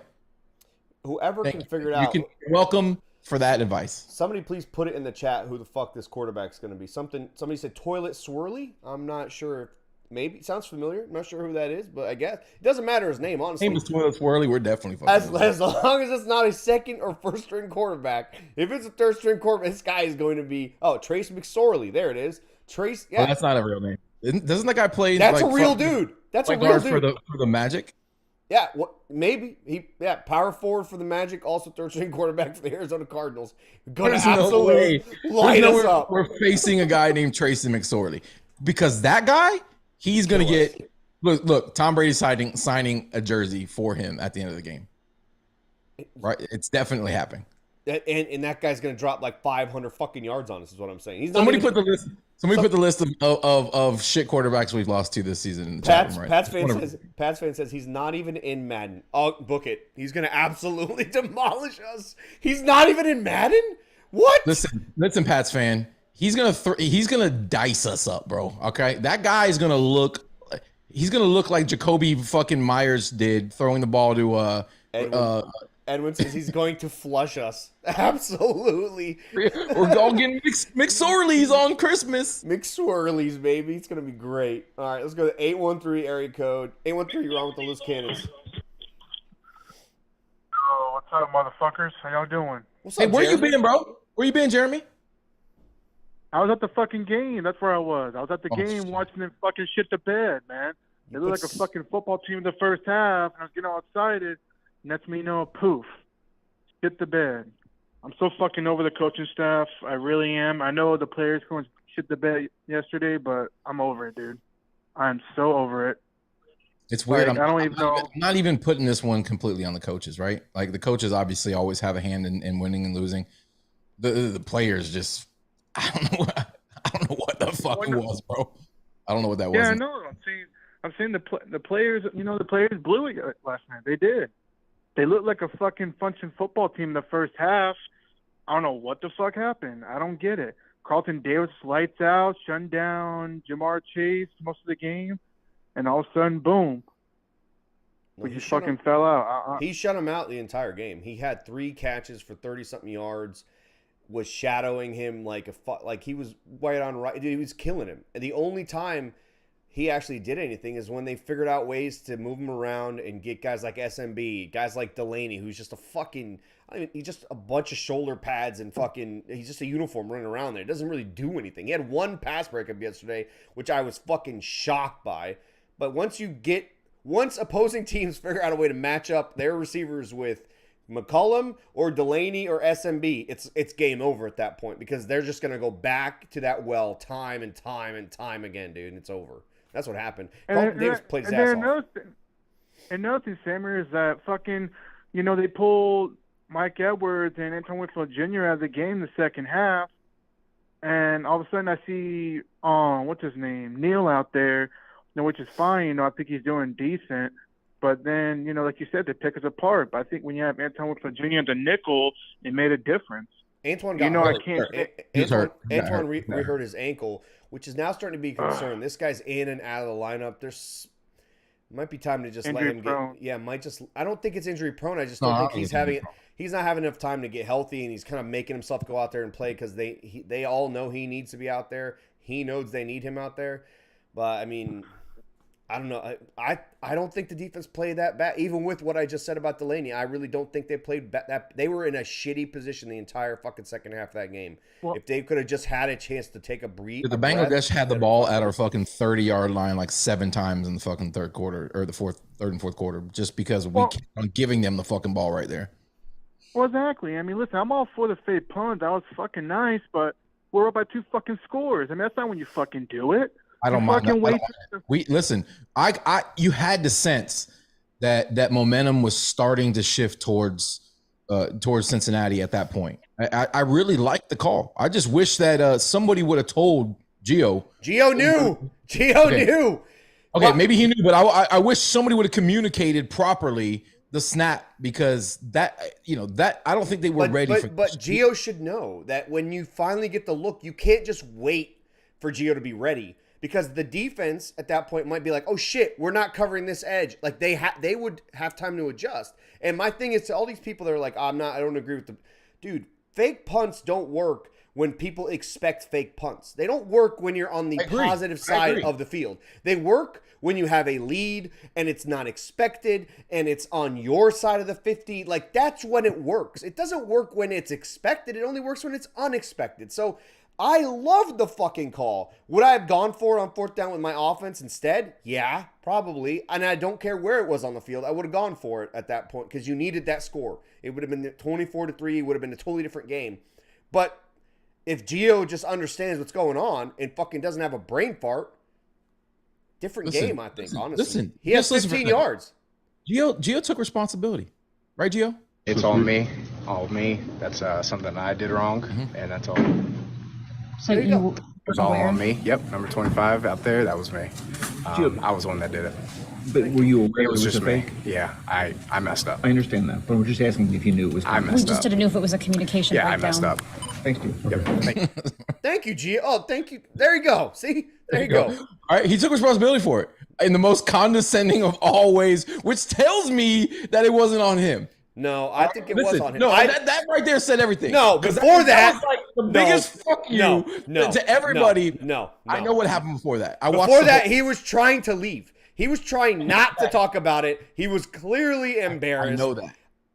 Whoever can figure it out. You're welcome for that advice. Somebody please put it in the chat who the fuck this quarterback's going to be. Somebody said Toilet Swirly. I'm not sure if maybe it sounds familiar. I'm not sure who that is, but I guess it doesn't matter his name, honestly. Name is Toilet Swirly. We're definitely fucking as long as it's not a 2nd or 1st string quarterback. If it's a 3rd string quarterback, this guy is going to be Trace McSorley. There it is. Trace. Yeah, that's not a real name. Doesn't that guy play? That's a real dude. That's a real dude for the Magic. Yeah, maybe power forward for the Magic, also 3rd string quarterback for the Arizona Cardinals. Going to absolutely light us up. We're facing a guy named Tracy McSorley because that guy. He's going to get look. Tom Brady's signing a jersey for him at the end of the game. Right, it's definitely happening. And that guy's going to drop like 500 fucking yards on us. Is what I'm saying. Somebody put the list of shit quarterbacks we've lost to this season. In the chat room, right? Pat's fan says he's not even in Madden. Oh, book it. He's going to absolutely demolish us. He's not even in Madden. What? Listen, Pat's fan. He's gonna dice us up, bro. Okay, that guy is gonna look. He's gonna look like Jacoby fucking Myers did throwing the ball to Edwin says he's going to flush us. Absolutely. We're all getting McSorleys on Christmas. McSwirlies, baby. It's gonna be great. All right, let's go to 813 area code. 813, you're on with the Loose Cannons. Oh, what's up, motherfuckers? How y'all doing? What's up, Hey, where Jeremy? you been, bro? Where you been, Jeremy? I was at the fucking game. That's where I was. I was at the game watching them fucking shit the bed, man. They looked like a fucking football team in the first half, and I was getting all excited. lets me know, poof, shit the bed. I'm so fucking over the coaching staff. I really am. I know the players going to shit the bed yesterday, but I'm over it, dude. I'm so over it. It's weird. Like, I'm not even putting this one completely on the coaches, right? Like the coaches obviously always have a hand in winning and losing. The players just, I don't know what the fuck it was, bro. I don't know what that was. Yeah, I know. I'm saying the players. You know, the players blew it last night. They did. They looked like a fucking function football team in the first half. I don't know what the fuck happened. I don't get it. Carlton Davis lights out, shutting down Jamar Chase most of the game, and all of a sudden, boom. We just fucking fell out. He shut him out the entire game. He had 3 catches for 30-something yards, was shadowing him like he was right on right. Dude, he was killing him. And the only time he actually did anything is when they figured out ways to move him around and get guys like SMB, guys like Delaney, who's just he's just a bunch of shoulder pads and he's just a uniform running around there. It doesn't really do anything. He had 1 pass breakup yesterday, which I was fucking shocked by. But once opposing teams figure out a way to match up their receivers with McCollum or Delaney or SMB, it's game over at that point because they're just going to go back to that well time and time and time again, dude, and it's over. That's what happened. Carlton Davis played his ass off. Another thing, Sammer, is that fucking, they pulled Mike Edwards and Antoine Winfield Jr. out of the game the second half, and all of a sudden I see, what's his name, Neal out there, which is fine. I think he's doing decent. But then, like you said, they pick us apart. But I think when you have Antoine Winfield Jr. and the nickel, it made a difference. Antoine got hurt. I can't. Antoine re-hurt his ankle, which is now starting to be a concern. This guy's in and out of the lineup. Might be time to just let him get. Yeah, I don't think it's injury prone. I just don't think he's not having enough time to get healthy, and he's kind of making himself go out there and play because they all know he needs to be out there. He knows they need him out there. But I mean, I don't know. I don't think the defense played that bad. Even with what I just said about Delaney, I really don't think they played that. They were in a shitty position the entire fucking second half of that game. Well, if they could have just had a chance to take a breathe. The Bengals had the ball at our fucking 30-yard line like 7 times in the fucking third and fourth quarter, just because we kept on giving them the fucking ball right there. Well, exactly. I mean, listen, I'm all for the fake punt. That was fucking nice, but we're up by 2 fucking scores. I mean, that's not when you fucking do it. I don't mind. You had to sense that momentum was starting to shift towards Cincinnati at that point. I really liked the call. I just wish that somebody would have told Gio. Gio knew. Gio knew. Okay, maybe he knew, but I wish somebody would have communicated properly the snap because that I don't think they were ready for. But Gio should know that when you finally get the look, you can't just wait for Gio to be ready. Because the defense at that point might be like, oh shit, we're not covering this edge. Like they would have time to adjust. And my thing is to all these people that are like, I don't agree with dude, fake punts don't work when people expect fake punts. They don't work when you're on the positive side of the field. They work when you have a lead and it's not expected and it's on your side of the 50. Like that's when it works. It doesn't work when it's expected. It only works when it's unexpected. So I loved the fucking call. Would I have gone for it on 4th down with my offense instead? Yeah, probably. And I don't care where it was on the field. I would have gone for it at that point because you needed that score. It would have been 24-3. It would have been a totally different game. But if Gio just understands what's going on and fucking doesn't have a brain fart, different game, I think, honestly. He has 15 yards. Gio took responsibility. Right, Gio? It's all me. All me. That's something I did wrong, and that's all. So you was all on me. Yep, number 25 out there. That was me. I was the one that did it. But were you aware it was just a fake? Yeah, I messed up. I understand that, but we're just asking if you knew it was. I messed up. We just didn't know if it was a communication breakdown. I messed up. Thank you. Yep. Thank you. Thank you, Gio. Oh, thank you. There you go. See? There you go. All right, he took responsibility for it in the most condescending of all ways, which tells me that it wasn't on him. No, I think it was on him. No, that right there said everything. No, before that was like the biggest fuck you to everybody. No, I know what happened before that. Before that, he was trying to leave. He was trying not to talk about it. He was clearly embarrassed.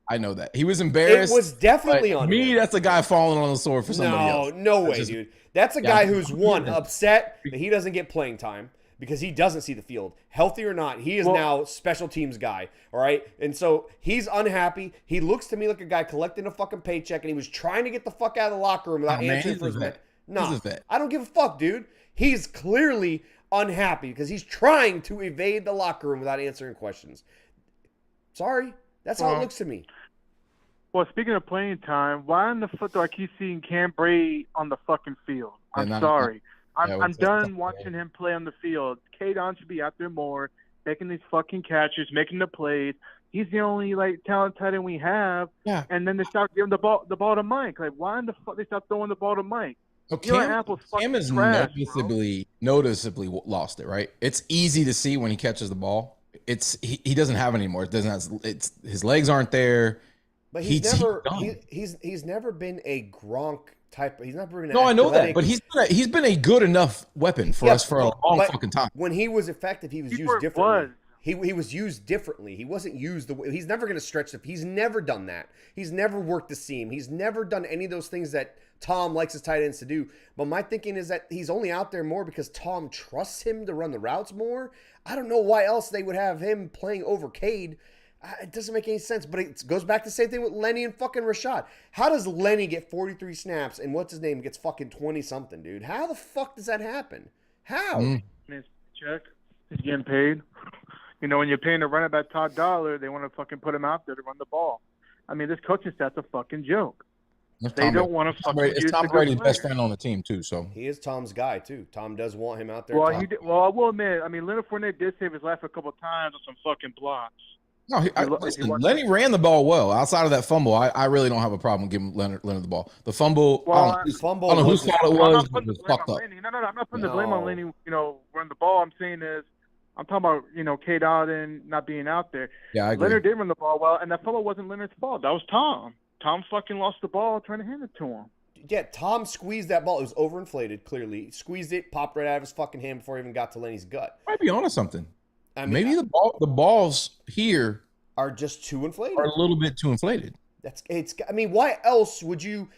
I know that. He was embarrassed. It was definitely on me. him. That's a guy falling on the sword for somebody else. No way, dude. That's a guy who's, one, upset that he doesn't get playing time. because he doesn't see the field. Healthy or not, he is now special teams guy, all right? And so he's unhappy. He looks to me like a guy collecting a fucking paycheck, and he was trying to get the fuck out of the locker room without answering for his man. No, I don't give a fuck, dude. He's clearly unhappy because he's trying to evade the locker room without answering questions. Sorry, that's how it looks to me. Well, speaking of playing time, why in the fuck do I keep seeing Cam Brady on the fucking field? I'm sorry. I'm done watching him play on the field. K-Don should be out there more, making these fucking catches, making the plays. He's the only talented tight end we have. Yeah. And then they start giving the ball to Mike. Like, why in the fuck they stop throwing the ball to Mike? So Cam is noticeably lost it, right? It's easy to see when he catches the ball. He doesn't have it anymore. It doesn't have, his legs aren't there. But he's never been a Gronk type. He's never been. No, I know that, but he's been a good enough weapon for us for a long fucking time. When he was effective, he was used differently. He was used differently. He wasn't used the way. He's never going to stretch the. He's never done that. He's never worked the seam. He's never done any of those things that Tom likes his tight ends to do. But my thinking is that he's only out there more because Tom trusts him to run the routes more. I don't know why else they would have him playing over Cade. It doesn't make any sense, but it goes back to the same thing with Lenny and fucking Rashad. How does Lenny get 43 snaps and what's his name gets fucking 20-something, dude? How the fuck does that happen? How? Check. He's getting paid. You know, when you're paying a running back top dollar, they want to fucking put him out there to run the ball. I mean, this coaching staff's a fucking joke. They don't want to fucking use Tom Brady's best friend on the team, too. So he is Tom's guy, too. Tom does want him out there. Well, I will admit, I mean, Leonard Fournette did save his life a couple times on some fucking blocks. No, listen, Lenny ran the ball well. Outside of that fumble, I really don't have a problem giving Leonard the ball. The fumble, I don't know whose fault it was, but it was fucked up. No, I'm not putting the blame on Lenny, run the ball. I'm saying is, I'm talking about, K. Dodden not being out there. Yeah, I agree. Leonard did run the ball well, and that fumble wasn't Leonard's fault. That was Tom. Tom fucking lost the ball trying to hand it to him. Yeah, Tom squeezed that ball. It was overinflated, clearly. Squeezed it, popped right out of his fucking hand before it even got to Lenny's gut. Might be onto something. I mean, maybe the balls here are just too inflated. Are a little bit too inflated. I mean, why else would you,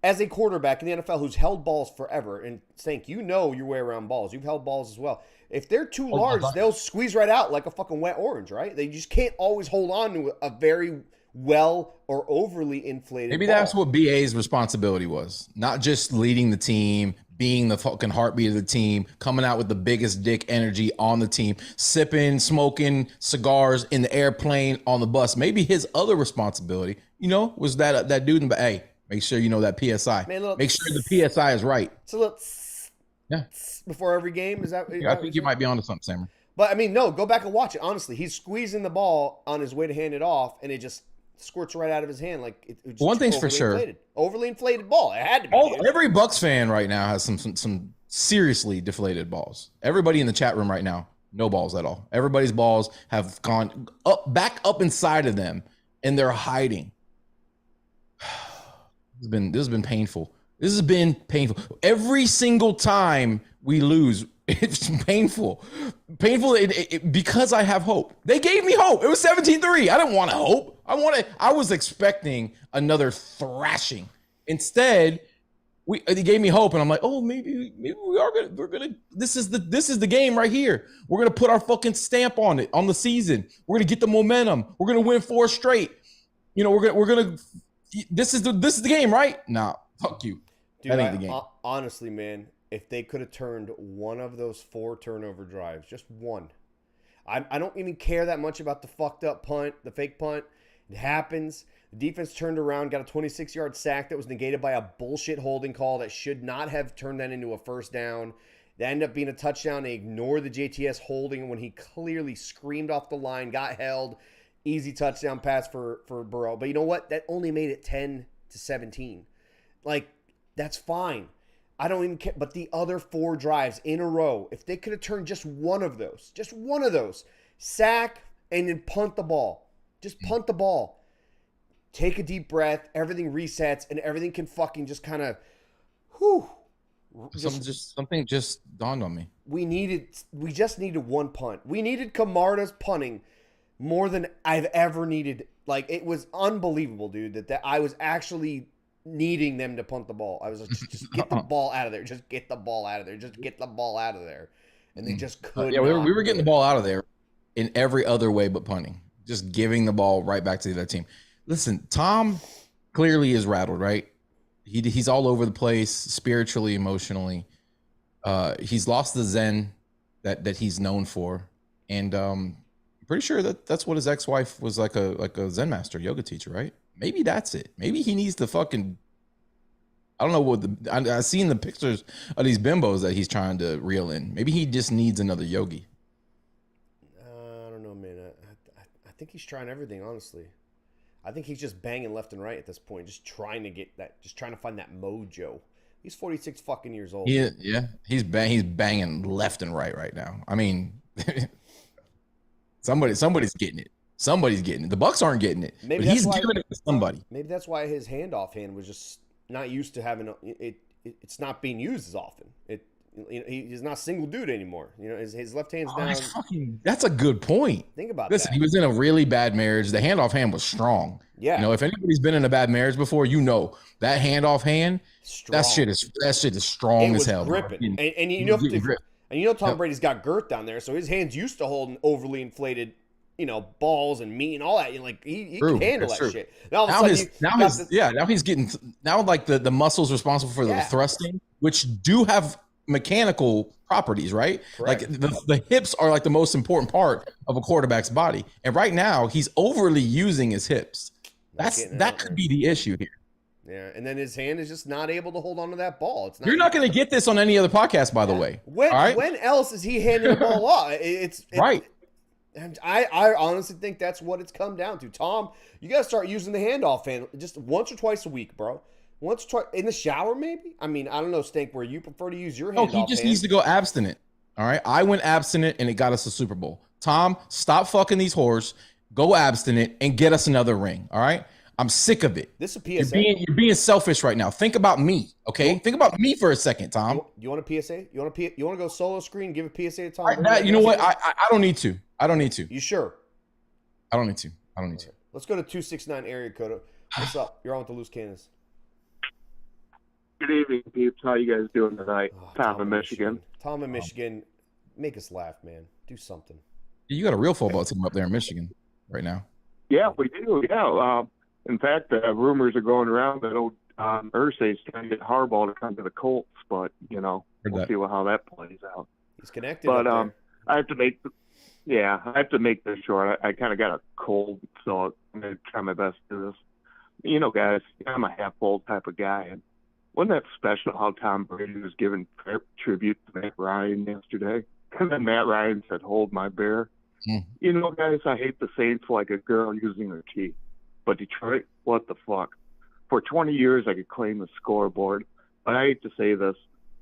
as a quarterback in the NFL who's held balls forever, and Stank, you know your way around balls. You've held balls as well. If they're too large, they'll squeeze right out like a fucking wet orange, right? They just can't always hold on to a very well or overly inflated Maybe ball. That's what BA's responsibility was. Not just leading the team, being the fucking heartbeat of the team, coming out with the biggest dick energy on the team, sipping, smoking cigars in the airplane, on the bus. Maybe his other responsibility, was that dude in the, hey, make sure you know that PSI. Make sure the PSI is right. It's a little before every game. Is that? I think you might be onto something, Sam. But I mean, no, go back and watch it. Honestly, he's squeezing the ball on his way to hand it off, and it just squirts right out of his hand. Like it just one thing's for sure, overly inflated ball. It had to be. Every Bucs fan right now has some seriously deflated balls. Everybody in the chat room right now, no balls at all. Everybody's balls have gone back up inside of them, and they're hiding. This has been painful. This has been painful. Every single time we lose, it's painful. Painful because I have hope. They gave me hope. It was 17-3. I didn't want to hope. I was expecting another thrashing. Instead, they gave me hope, and I'm like, oh, maybe we're gonna. This is the game right here. We're gonna put our fucking stamp on it, on the season. We're gonna get the momentum. We're gonna win 4 straight. We're gonna. This is the game, right? Nah, fuck you. Dude, that ain't the game. Honestly, man, if they could have turned one of those 4 turnover drives, just one. I don't even care that much about the fucked up punt, the fake punt. It happens. The defense turned around, got a 26-yard sack that was negated by a bullshit holding call that should not have turned that into a first down. That ended up being a touchdown. They ignored the JTS holding when he clearly screamed off the line, got held. Easy touchdown pass for Burrow. But you know what? That only made it 10-17. Like, that's fine. I don't even care. But the other 4 drives in a row, if they could have turned just one of those, sack and then punt the ball. Just punt the ball. Take a deep breath. Everything resets, and everything can fucking just kind of, whew. Something just dawned on me. We just needed one punt. We needed Camarda's punting more than I've ever needed. Like, it was unbelievable, dude, that I was actually needing them to punt the ball. I was like, just get the ball out of there. Just get the ball out of there. Just get the ball out of there. and they just could. Yeah, we were getting the ball out of there in every other way but punting. Just giving the ball right back to the other team. Listen, Tom clearly is rattled, right? He's all over the place spiritually, emotionally. He's lost the zen that he's known for, and I'm pretty sure that's what his ex-wife was like a Zen master, yoga teacher, right? Maybe that's it. Maybe he needs to fucking. I don't know what I've seen the pictures of these bimbos that he's trying to reel in. Maybe he just needs another yogi. I don't know, man. I think he's trying everything, honestly. I think he's just banging left and right at this point, just trying to get that, just trying to find that mojo. He's 46 fucking years old. Yeah. He's banging left and right now. I mean, somebody's getting it. Somebody's getting it. The Bucs aren't getting it. Maybe but he's giving it to somebody. Maybe that's why his handoff hand was just not used to having it. It's not being used as often. He's not single dude anymore. You know, his left hand's down. That's a good point. Think about Listen, that. He was in a really bad marriage. The handoff hand was strong. Yeah. You know, if anybody's been in a bad marriage before, you know that handoff hand. Strong. That shit is strong as hell. Gripping. And you know Tom Brady's got girth down there, so his hand's used to holding overly inflated, balls and meat and all that. He can handle that shit. Now he's getting like the muscles responsible for the thrusting, which do have mechanical properties, right? Correct. Like the hips are like the most important part of a quarterback's body, and right now he's overly using his hips. That could be the issue here. Yeah, and then his hand is just not able to hold on to that ball. You're not going to get this on any other podcast, by the way. When else is he handing the ball off? It's right. And I honestly think that's what it's come down to. Tom, you got to start using the handoff hand just once or twice a week, bro. Once or twice in the shower, maybe. I mean, I don't know, Stank, where you prefer to use your handoff. He just needs to go abstinent. All right, I went abstinent, and it got us a Super Bowl. Tom, stop fucking these whores. Go abstinent and get us another ring. All right. I'm sick of it. This is a PSA. You're being selfish right now. Think about me, okay? Think about me for a second, Tom. You want a PSA? You want to go solo screen? Give a PSA to Tom. You know what? I don't need to. I don't need to. You sure? I don't need to. Let's go to 269 area code. What's up? You're on with the Loose Cannons. Good evening, peeps. How you guys doing tonight? Tom in Michigan. Tom in Michigan. Make us laugh, man. Do something. You got a real football team up there in Michigan right now. Yeah, we do. Yeah. In fact, rumors are going around that old Irsay's trying to get Harbaugh to come to the Colts, but we'll see how that plays out. He's connected. But I have to make this short. I kind of got a cold, so I'm going to try my best to do this. Guys, I'm a half full type of guy, and wasn't that special how Tom Brady was giving tribute to Matt Ryan yesterday? And then Matt Ryan said, "Hold my bear." Guys, I hate the Saints like a girl using her teeth. But Detroit, what the fuck? For 20 years, I could claim the scoreboard. But I hate to say this.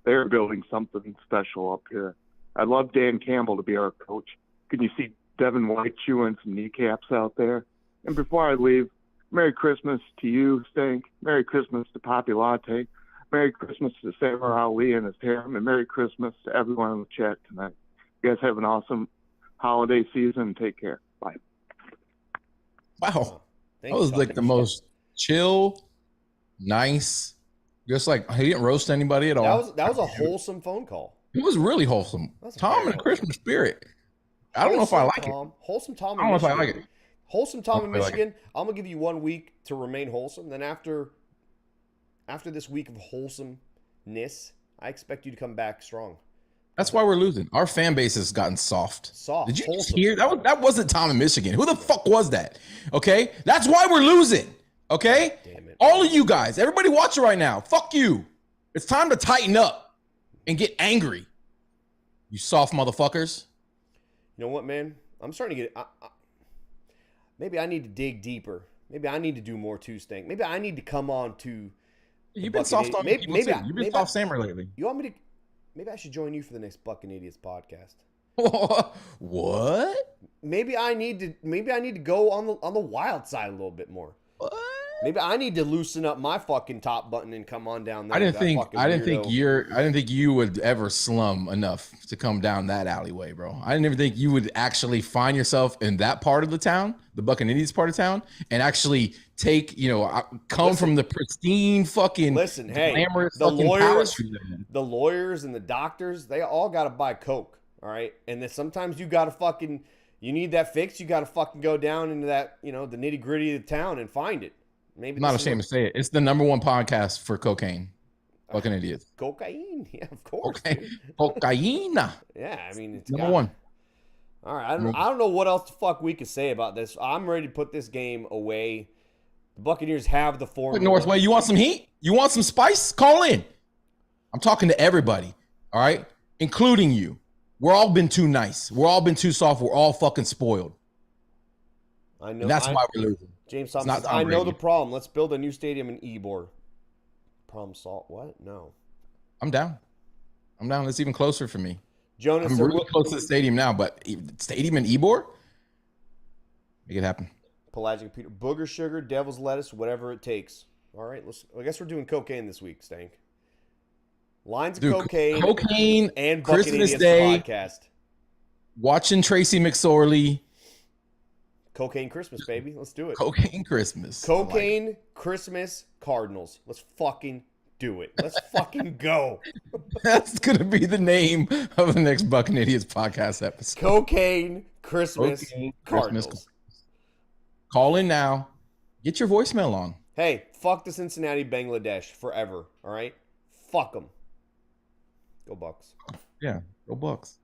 They're building something special up here. I'd love Dan Campbell to be our coach. Can you see Devin White chewing some kneecaps out there? And before I leave, Merry Christmas to you, Stank. Merry Christmas to Poppy Latte. Merry Christmas to Samurai Ali and his harem. And Merry Christmas to everyone in the chat tonight. You guys have an awesome holiday season. Take care. Bye. Wow. That was like the most chill, nice, just like he didn't roast anybody at all. That was a wholesome phone call. It was really wholesome. Tom in a Christmas spirit. I don't know if I like it. Wholesome Tom. I don't know if I like it. Wholesome Tom in Michigan. I'm gonna give you 1 week to remain wholesome. Then after this week of wholesomeness, I expect you to come back strong. That's why we're losing. Our fan base has gotten soft. Did you wholesome. hear that? Wasn't Tom in Michigan. Who the fuck was that? Okay, that's why we're losing. Okay, damn it, all of you guys, everybody watching right now, fuck you. It's time to tighten up and get angry. You soft motherfuckers. You know what, man? I'm starting to get. Maybe I need to dig deeper. Maybe I need to do more too, Stank. Maybe I need to come on to. You've been soft on people too. You've been soft Sammer lately. You want me to? Maybe I should join you for the next Buccaneers podcast. What? Maybe I need to go on the wild side a little bit more. What? Maybe I need to loosen up my fucking top button and come on down there. I didn't think you would ever slum enough to come down that alleyway, bro. I didn't even think you would actually find yourself in that part of the town, the Buccaneers part of town, and actually take, from the pristine fucking glamorous the lawyers and the doctors, they all got to buy coke. All right. And then sometimes you got to you need that fix. You got to fucking go down into that, the nitty gritty of the town and find it. Maybe I'm not ashamed to say it. It's the #1 podcast for cocaine. Fucking idiots. Cocaine. Yeah, of course. Cocaine. Yeah. I mean, it's #1. All right. I don't know what else the fuck we could say about this. I'm ready to put this game away. The Buccaneers have the formula. Northway, you want some heat? You want some spice? Call in. I'm talking to everybody. All right. Including you. We're all been too nice. We're all been too soft. We're all fucking spoiled. I know. And that's why we're losing. James Thompson says, I know the problem. Let's build a new stadium in Ybor. Problem solved. What? No. I'm down. It's even closer for me. Jonas, I'm really close to the stadium now, but stadium in Ybor? Make it happen. Pelagic Peter. Booger sugar, devil's lettuce, whatever it takes. All right. I guess we're doing cocaine this week, Stank. Lines of cocaine and Christmas Day podcast. Watching Tracy McSorley. Cocaine Christmas, baby. Let's do it. Cocaine Christmas. Cocaine Christmas Cardinals. Let's fucking do it. Let's fucking go. That's going to be the name of the next Bucking Idiots podcast episode. Cocaine Christmas Cardinals. Call in now. Get your voicemail on. Hey, fuck the Cincinnati Bangladesh forever. All right? Fuck them. Go Bucs. Yeah, go Bucs.